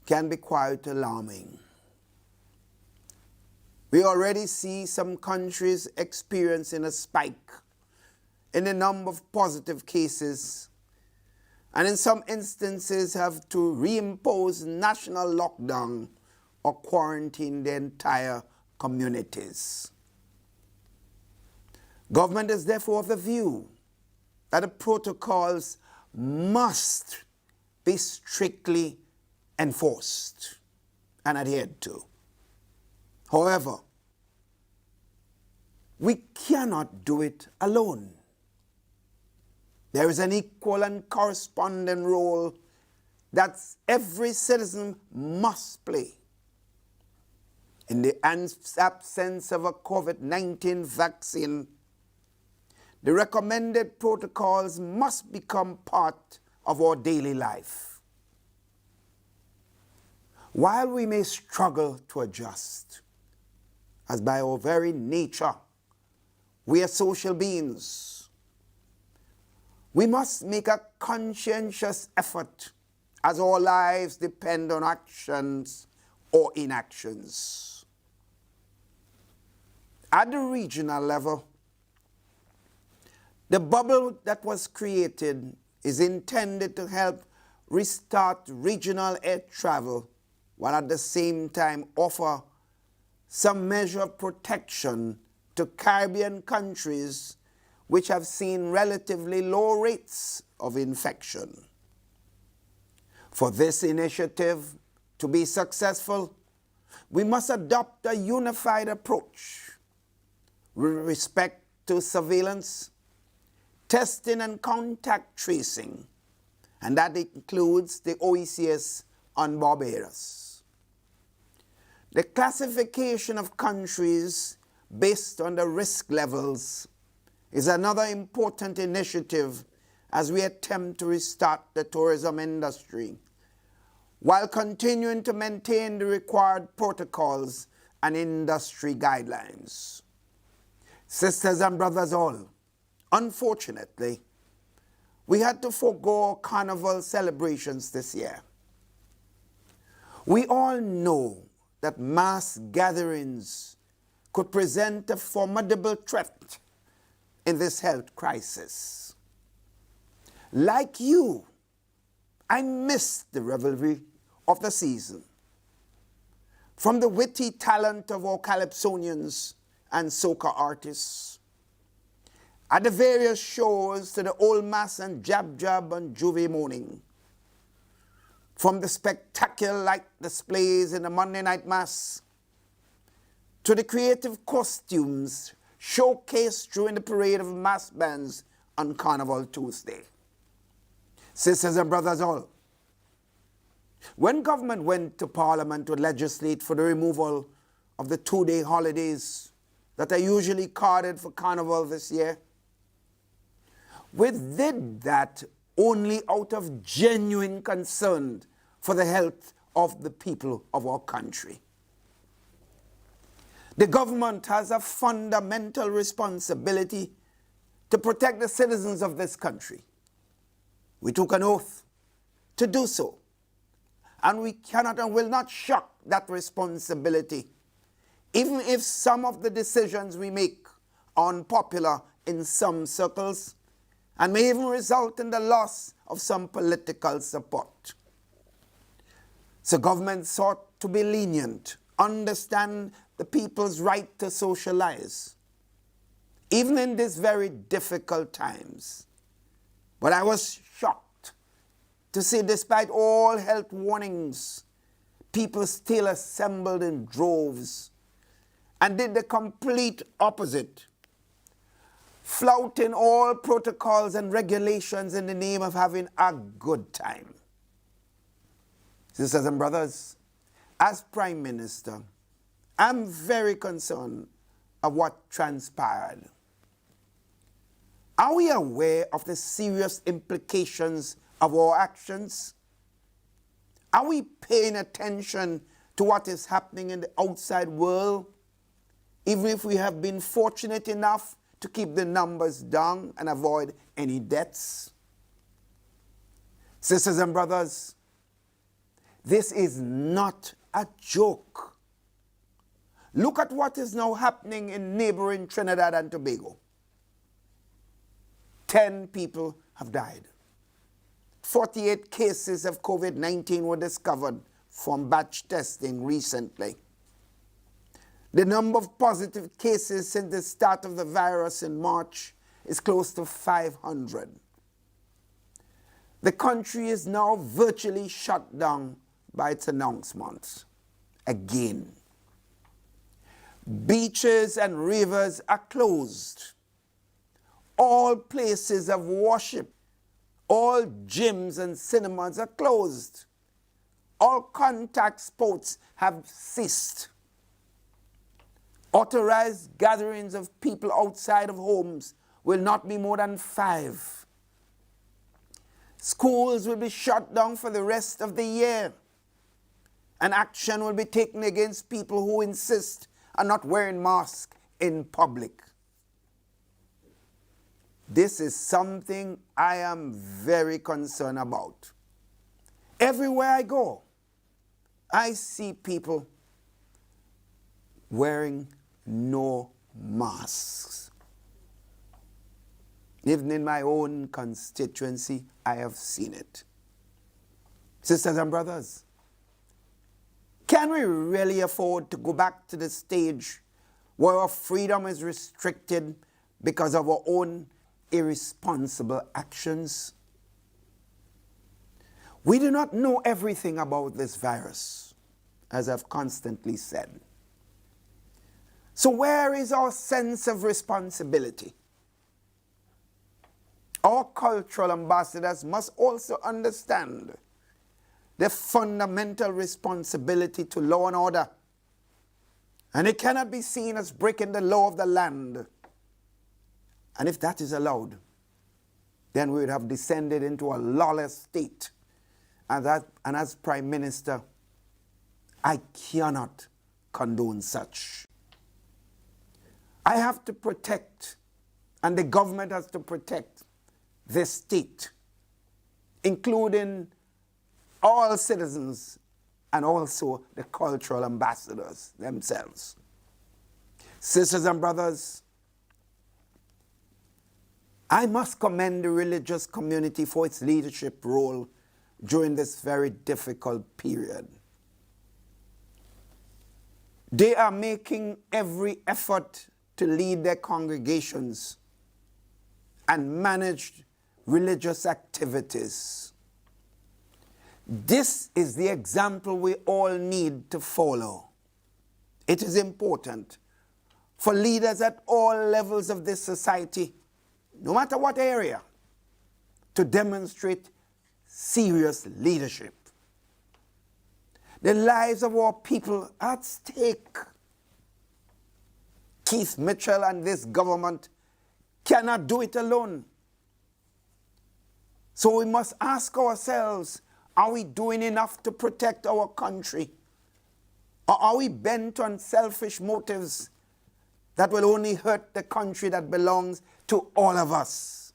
can be quite alarming. We already see some countries experiencing a spike in the number of positive cases, and in some instances have to reimpose national lockdown or quarantine the entire communities. Government is therefore of the view that the protocols must be strictly enforced and adhered to. However, we cannot do it alone. There is an equal and corresponding role that every citizen must play. In the absence of a COVID-19 vaccine, the recommended protocols must become part of our daily life. While we may struggle to adjust, as by our very nature, we are social beings, we must make a conscientious effort as our lives depend on actions or inactions. At the regional level, the bubble that was created is intended to help restart regional air travel while at the same time offer some measure of protection to Caribbean countries which have seen relatively low rates of infection. For this initiative to be successful, we must adopt a unified approach with respect to surveillance, testing and contact tracing, and that includes the OECS on Barbados. The classification of countries based on the risk levels is another important initiative as we attempt to restart the tourism industry, while continuing to maintain the required protocols and industry guidelines. Sisters and brothers all, unfortunately, we had to forego carnival celebrations this year. We all know that mass gatherings could present a formidable threat in this health crisis. Like you, I missed the revelry of the season. From the witty talent of our calypsonians and soca artists, at the various shows to the old mass and jab and Juve morning, from the spectacular light displays in the Monday night mass, to the creative costumes showcased during the parade of mass bands on Carnival Tuesday. Sisters and brothers all, when government went to Parliament to legislate for the removal of the 2-day holidays that are usually carded for Carnival this year, we did that only out of genuine concern for the health of the people of our country. The government has a fundamental responsibility to protect the citizens of this country. We took an oath to do so, and we cannot and will not shirk that responsibility, even if some of the decisions we make are unpopular in some circles and may even result in the loss of some political support. So government sought to be lenient, understand the people's right to socialize, even in these very difficult times. But I was shocked to see, despite all health warnings, people still assembled in droves and did the complete opposite, flouting all protocols and regulations in the name of having a good time. Sisters and brothers, as Prime Minister, I'm very concerned of what transpired. Are we aware of the serious implications of our actions? Are we paying attention to what is happening in the outside world, even if we have been fortunate enough to keep the numbers down and avoid any deaths? Sisters and brothers, this is not a joke. Look at what is now happening in neighboring Trinidad and Tobago. 10 people have died. 48 cases of COVID-19 were discovered from batch testing recently. The number of positive cases since the start of the virus in March is close to 500. The country is now virtually shut down by its announcements. Again. Beaches and rivers are closed. All places of worship, all gyms and cinemas are closed. All contact sports have ceased. Authorized gatherings of people outside of homes will not be more than 5. Schools will be shut down for the rest of the year. And action will be taken against people who insist on not wearing masks in public. This is something I am very concerned about. Everywhere I go, I see people wearing no masks. Even in my own constituency, I have seen it. Sisters and brothers, can we really afford to go back to the stage where our freedom is restricted because of our own irresponsible actions? We do not know everything about this virus, as I've constantly said. So where is our sense of responsibility? Our cultural ambassadors must also understand the fundamental responsibility to law and order. And it cannot be seen as breaking the law of the land. And if that is allowed, then we would have descended into a lawless state. And as Prime Minister, I cannot condone such. I have to protect, and the government has to protect, this state, including all citizens and also the cultural ambassadors themselves. Sisters and brothers, I must commend the religious community for its leadership role during this very difficult period. They are making every effort to lead their congregations and manage religious activities. This is the example we all need to follow. It is important for leaders at all levels of this society, no matter what area, to demonstrate serious leadership. The lives of our people are at stake. Keith Mitchell and this government cannot do it alone. So we must ask ourselves, are we doing enough to protect our country? Or are we bent on selfish motives that will only hurt the country that belongs to all of us?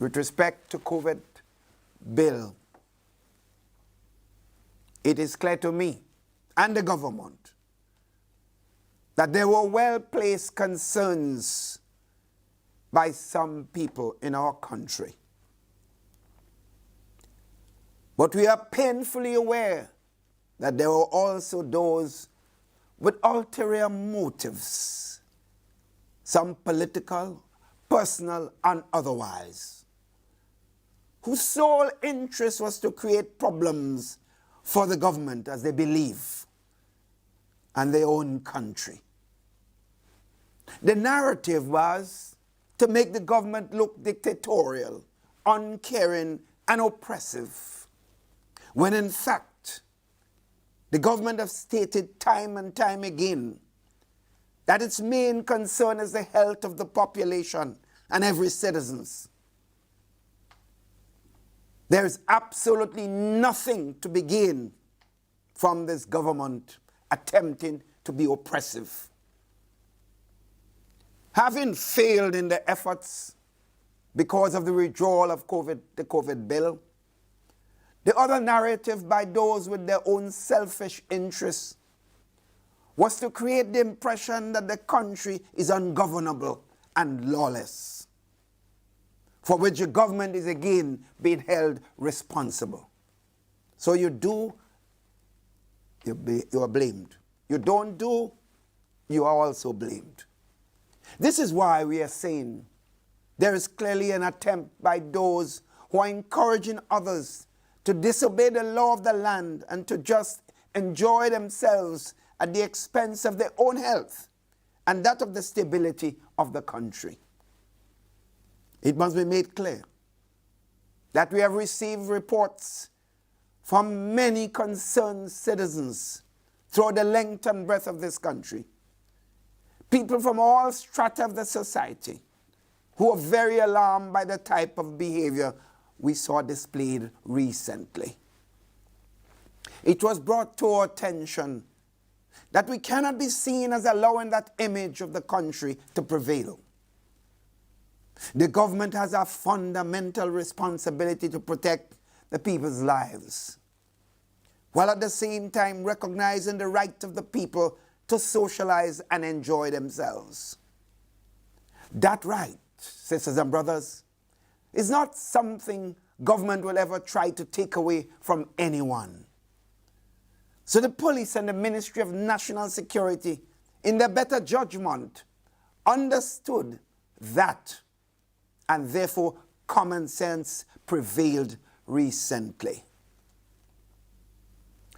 With respect to COVID bill, it is clear to me and the government that there were well-placed concerns by some people in our country. But we are painfully aware that there were also those with ulterior motives, some political, personal, and otherwise, whose sole interest was to create problems for the government, as they believe, and their own country. The narrative was to make the government look dictatorial, uncaring, and oppressive, when in fact, the government has stated time and time again that its main concern is the health of the population and every citizen. There is absolutely nothing to be gained from this government attempting to be oppressive. Having failed in the efforts because of the withdrawal of the COVID bill, the other narrative by those with their own selfish interests was to create the impression that the country is ungovernable and lawless, for which the government is again being held responsible. So you do, you are blamed. You don't do, you are also blamed. This is why we are saying there is clearly an attempt by those who are encouraging others to disobey the law of the land and to just enjoy themselves at the expense of their own health and that of the stability of the country. It must be made clear that we have received reports from many concerned citizens throughout the length and breadth of this country, people from all strata of the society who are very alarmed by the type of behavior we saw displayed recently. It was brought to our attention that we cannot be seen as allowing that image of the country to prevail. The government has a fundamental responsibility to protect the people's lives, while at the same time recognizing the right of the people to socialize and enjoy themselves. That right, sisters and brothers, is not something government will ever try to take away from anyone. So the police and the Ministry of National Security, in their better judgment, understood that, and therefore common sense prevailed recently.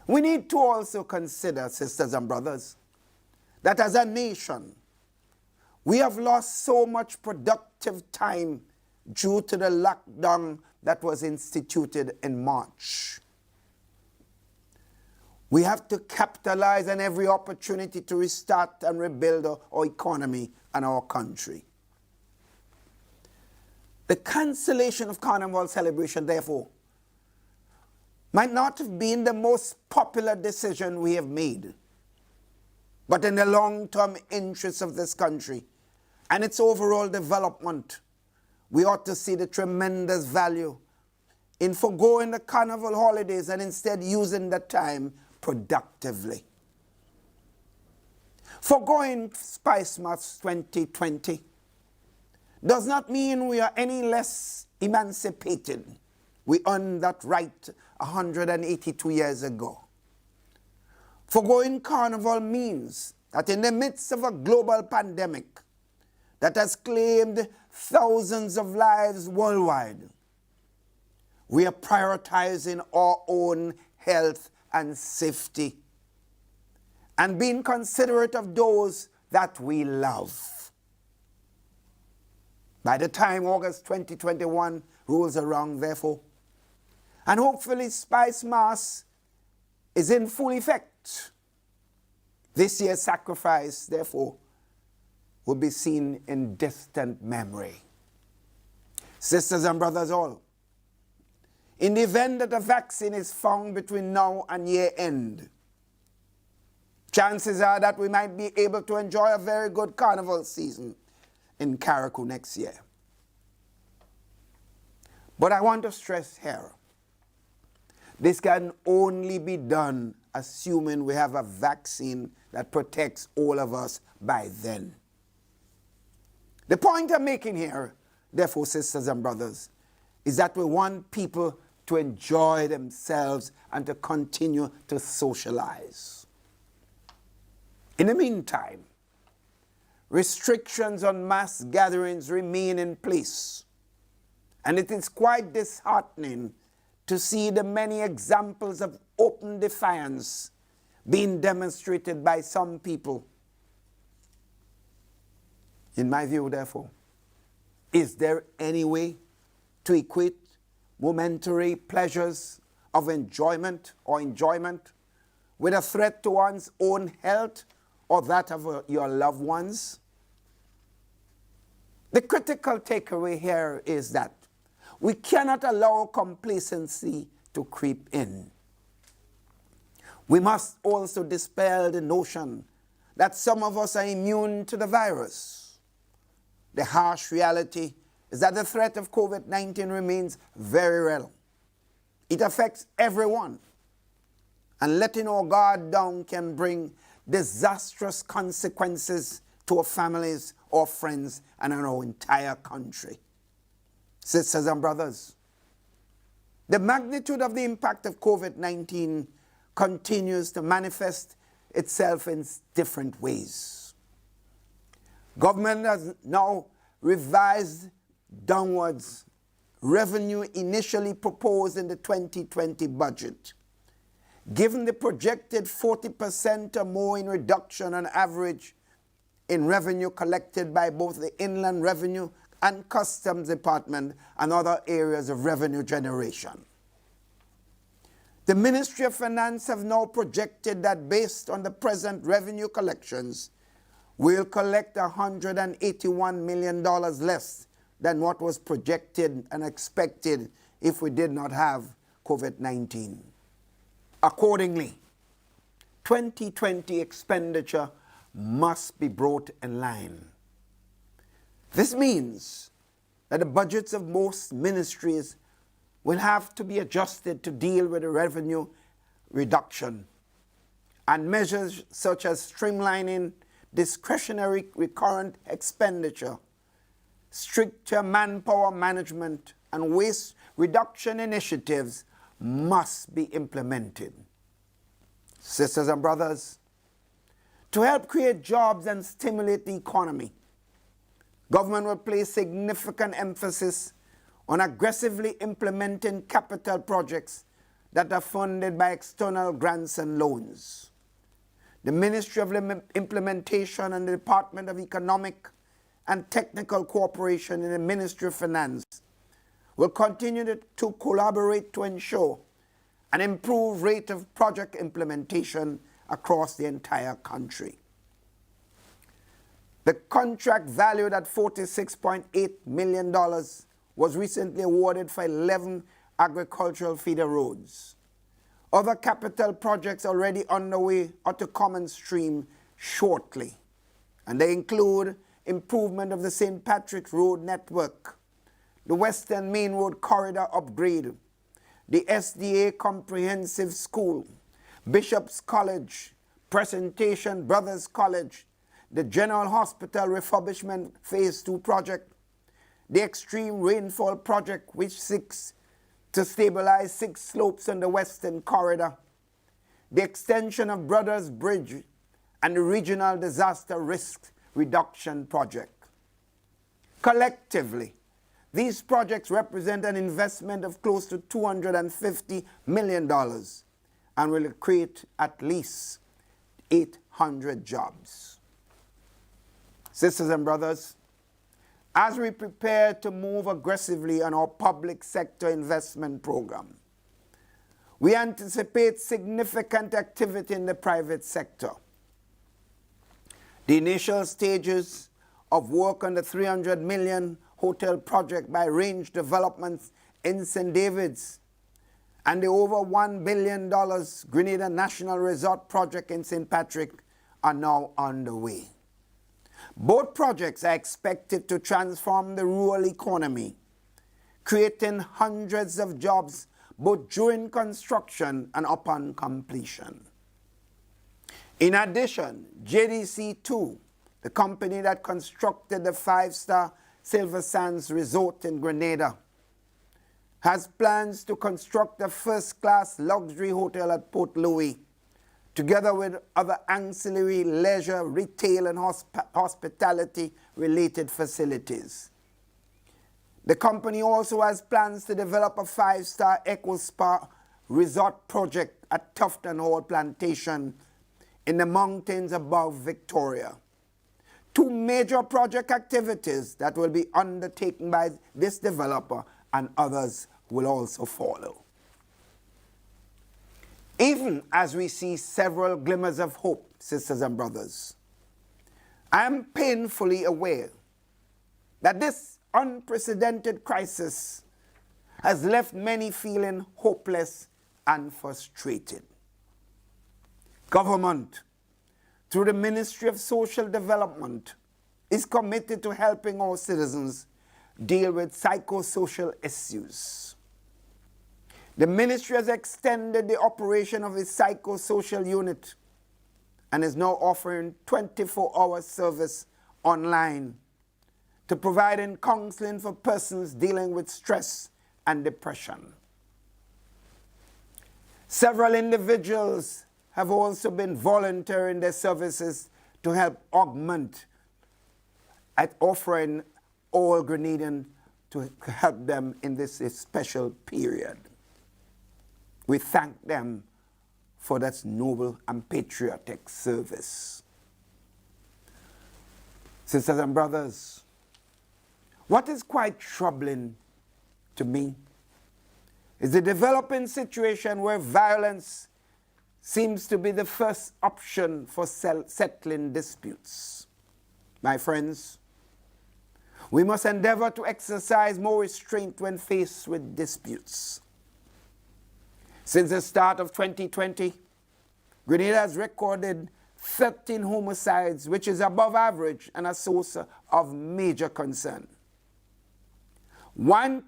We need to also consider, sisters and brothers, that as a nation, we have lost so much productive time due to the lockdown that was instituted in March. We have to capitalize on every opportunity to restart and rebuild our economy and our country. The cancellation of Carnival celebration, therefore, might not have been the most popular decision we have made, but in the long-term interests of this country and its overall development, we ought to see the tremendous value in foregoing the Carnival holidays and instead using the time productively. Foregoing Spice Month 2020 does not mean we are any less emancipated. We earned that right 182 years ago. Foregoing Carnival means that in the midst of a global pandemic that has claimed thousands of lives worldwide, we are prioritizing our own health and safety and being considerate of those that we love. By the time August 2021 rolls around, therefore, and hopefully Spice Mass is in full effect, this year's sacrifice, therefore, will be seen in distant memory. Sisters and brothers all, in the event that a vaccine is found between now and year end, chances are that we might be able to enjoy a very good carnival season in Carriacou next year. But I want to stress here, this can only be done assuming we have a vaccine that protects all of us by then. The point I'm making here, therefore, sisters and brothers, is that we want people to enjoy themselves and to continue to socialize. In the meantime, restrictions on mass gatherings remain in place, and it is quite disheartening to see the many examples of open defiance being demonstrated by some people. In my view, therefore, is there any way to equate momentary pleasures of enjoyment with a threat to one's own health or that of your loved ones? The critical takeaway here is that we cannot allow complacency to creep in. We must also dispel the notion that some of us are immune to the virus. The harsh reality is that the threat of COVID-19 remains very real. It affects everyone, and letting our guard down can bring disastrous consequences to our families, our friends, and our entire country. Sisters and brothers, the magnitude of the impact of COVID-19 continues to manifest itself in different ways. Government has now revised downwards revenue initially proposed in the 2020 budget. Given the projected 40% or more in reduction on average in revenue collected by both the Inland Revenue and Customs Department and other areas of revenue generation. The Ministry of Finance have now projected that based on the present revenue collections, we'll collect $181 million less than what was projected and expected if we did not have COVID-19. Accordingly, 2020 expenditure must be brought in line. This means that the budgets of most ministries will have to be adjusted to deal with the revenue reduction, and measures such as streamlining discretionary recurrent expenditure, stricter manpower management, and waste reduction initiatives must be implemented. Sisters and brothers, to help create jobs and stimulate the economy, government will place significant emphasis on aggressively implementing capital projects that are funded by external grants and loans. The Ministry of Implementation and the Department of Economic and Technical Cooperation in the Ministry of Finance will continue to collaborate to ensure an improved rate of project implementation across the entire country. The contract valued at $46.8 million was recently awarded for 11 agricultural feeder roads. Other capital projects already underway are to come on stream shortly, and they include improvement of the St. Patrick's Road network, the Western Main Road corridor upgrade, the SDA Comprehensive School, Bishop's College, Presentation Brothers College, the General Hospital Refurbishment Phase 2 project, the Extreme Rainfall Project, which seeks to stabilize 6 slopes on the Western Corridor, the extension of Brothers Bridge, and the Regional Disaster Risk Reduction Project. Collectively, these projects represent an investment of close to $250 million and will create at least 800 jobs. Sisters and brothers, as we prepare to move aggressively on our public sector investment program, we anticipate significant activity in the private sector. The initial stages of work on the $300 million hotel project by Range Developments in St. David's and the over $1 billion Grenada National Resort project in St. Patrick are now underway. Both projects are expected to transform the rural economy, creating hundreds of jobs both during construction and upon completion. In addition, JDC2, the company that constructed the 5-star Silver Sands Resort in Grenada, has plans to construct a first-class luxury hotel at Port Louis, together with other ancillary leisure, retail, and hospitality-related facilities. The company also has plans to develop a 5-star Eco Spa resort project at Tufton Hall Plantation in the mountains above Victoria. 2 major project activities that will be undertaken by this developer, and others will also follow. Even as we see several glimmers of hope, sisters and brothers, I am painfully aware that this unprecedented crisis has left many feeling hopeless and frustrated. Government, through the Ministry of Social Development, is committed to helping our citizens deal with psychosocial issues. The ministry has extended the operation of its psychosocial unit and is now offering 24-hour service online to providing counseling for persons dealing with stress and depression. Several individuals have also been volunteering their services to help augment at offering all Grenadians to help them in this special period. We thank them for that noble and patriotic service. Sisters and brothers, what is quite troubling to me is the developing situation where violence seems to be the first option for settling disputes. My friends, we must endeavor to exercise more restraint when faced with disputes. Since the start of 2020, Grenada has recorded 13 homicides, which is above average and a source of major concern. One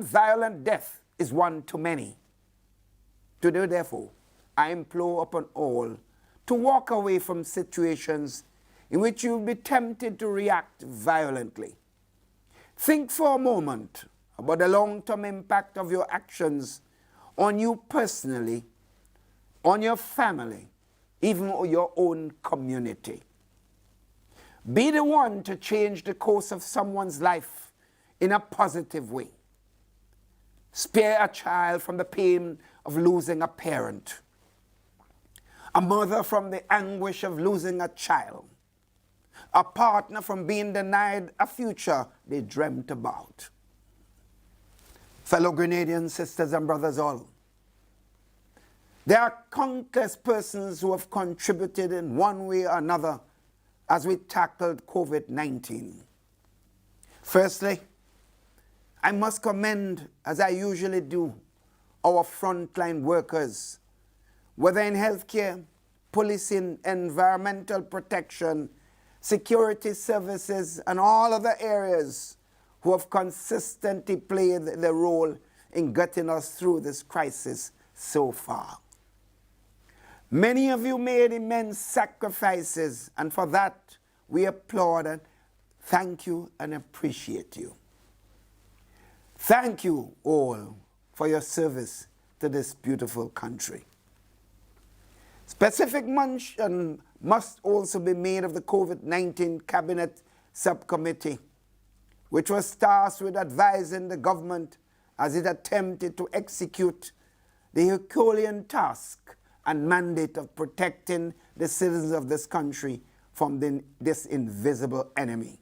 violent death is one too many. Today, therefore, I implore upon all to walk away from situations in which you will be tempted to react violently. Think for a moment about the long-term impact of your actions on you personally, on your family, even your own community. Be the one to change the course of someone's life in a positive way. Spare a child from the pain of losing a parent, a mother from the anguish of losing a child, a partner from being denied a future they dreamt about. Fellow Grenadian sisters and brothers all, there are countless persons who have contributed in one way or another as we tackled COVID-19. Firstly, I must commend, as I usually do, our frontline workers, whether in healthcare, policing, environmental protection, security services, and all other areas who have consistently played their role in getting us through this crisis so far. Many of you made immense sacrifices, and for that we applaud and thank you and appreciate you. Thank you all for your service to this beautiful country. Specific mention must also be made of the COVID-19 Cabinet Subcommittee, which was tasked with advising the government as it attempted to execute the Herculean task and mandate of protecting the citizens of this country from this invisible enemy.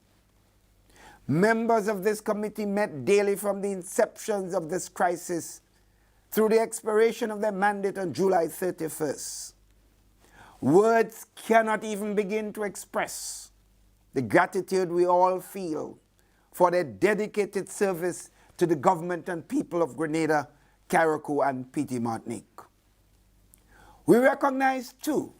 Members of this committee met daily from the inception of this crisis through the expiration of their mandate on July 31st. Words cannot even begin to express the gratitude we all feel for their dedicated service to the government and people of Grenada, Carriacou, and Petit Martinique. We recognize, too,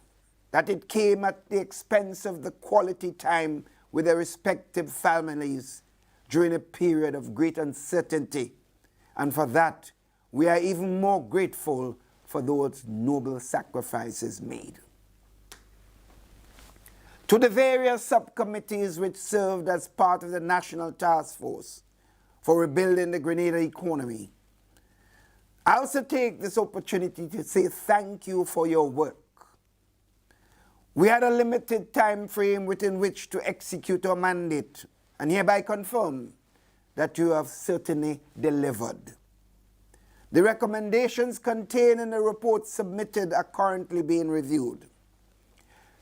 that it came at the expense of the quality time with their respective families during a period of great uncertainty, and for that, we are even more grateful for those noble sacrifices made. To the various subcommittees which served as part of the National Task Force for Rebuilding the Grenada Economy, I also take this opportunity to say thank you for your work. We had a limited time frame within which to execute our mandate, and hereby confirm that you have certainly delivered. The recommendations contained in the report submitted are currently being reviewed.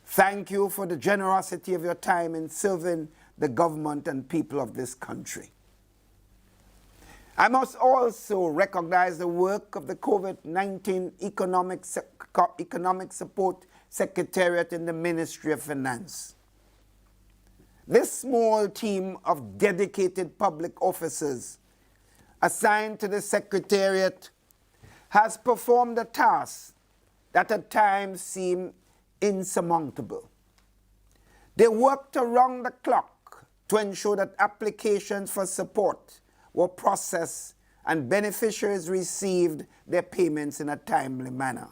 Thank you for the generosity of your time in serving the government and people of this country. I must also recognize the work of the COVID-19 Economic Support Secretariat in the Ministry of Finance. This small team of dedicated public officers assigned to the Secretariat has performed a task that at times seemed insurmountable. They worked around the clock to ensure that applications for support were processed and beneficiaries received their payments in a timely manner.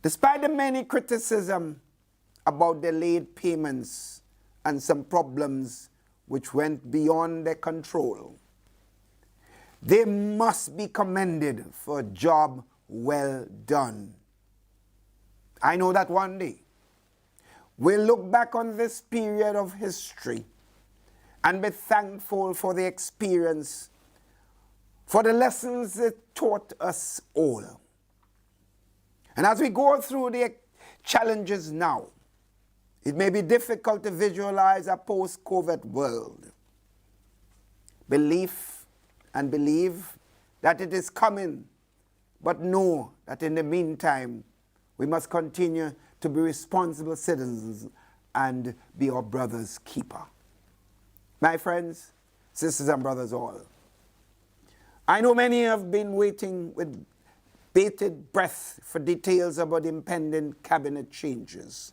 Despite the many criticism about delayed payments and some problems which went beyond their control, they must be commended for a job well done. I know that one day, will look back on this period of history and be thankful for the experience, for the lessons it taught us all. And as we go through the challenges now, it may be difficult to visualize a post-COVID world. Believe that it is coming, but know that in the meantime, we must continue to be responsible citizens and be our brother's keeper. My friends, sisters and brothers all, I know many have been waiting with bated breath for details about impending cabinet changes.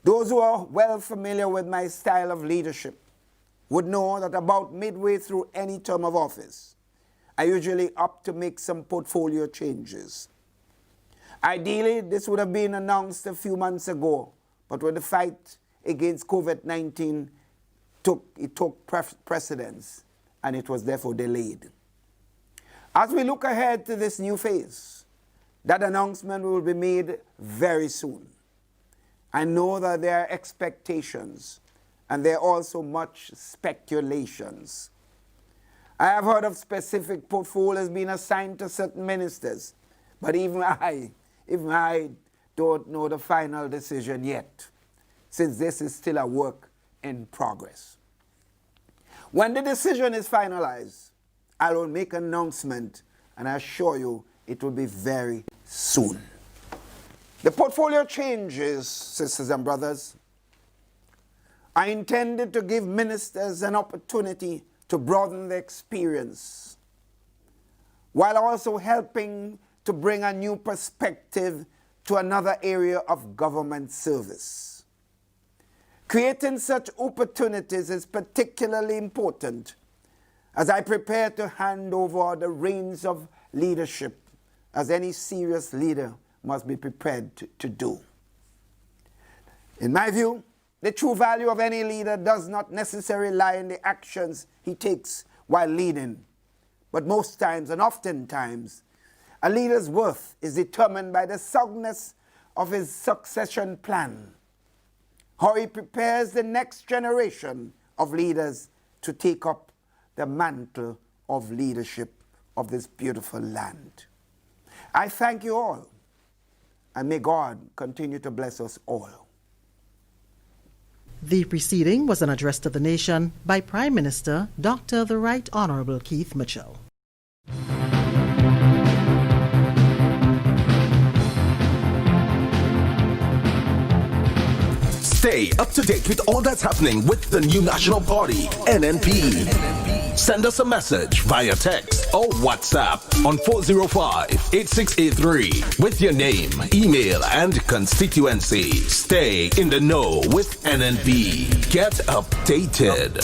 Those who are well familiar with my style of leadership would know that about midway through any term of office, I usually opt to make some portfolio changes. Ideally, this would have been announced a few months ago, but when the fight against COVID-19 took precedence, and it was therefore delayed. As we look ahead to this new phase, that announcement will be made very soon. I know that there are expectations, and there are also much speculations. I have heard of specific portfolios being assigned to certain ministers, but even I don't know the final decision yet, since this is still a work in progress. When the decision is finalized, I will make an announcement, and I assure you it will be very soon. The portfolio changes, sisters and brothers, are intended to give ministers an opportunity to broaden their experience, while also helping to bring a new perspective to another area of government service. Creating such opportunities is particularly important as I prepare to hand over the reins of leadership, as any serious leader must be prepared to do. In my view, the true value of any leader does not necessarily lie in the actions he takes while leading, but most times and oftentimes, a leader's worth is determined by the soundness of his succession plan, how he prepares the next generation of leaders to take up the mantle of leadership of this beautiful land. I thank you all, and may God continue to bless us all. The preceding was an address to the nation by Prime Minister Dr. the Right Honorable Keith Mitchell. Stay up to date with all that's happening with the new National Party, NNP. Send us a message via text or WhatsApp on 405-8683 with your name, email, and constituency. Stay in the know with NNP. Get updated.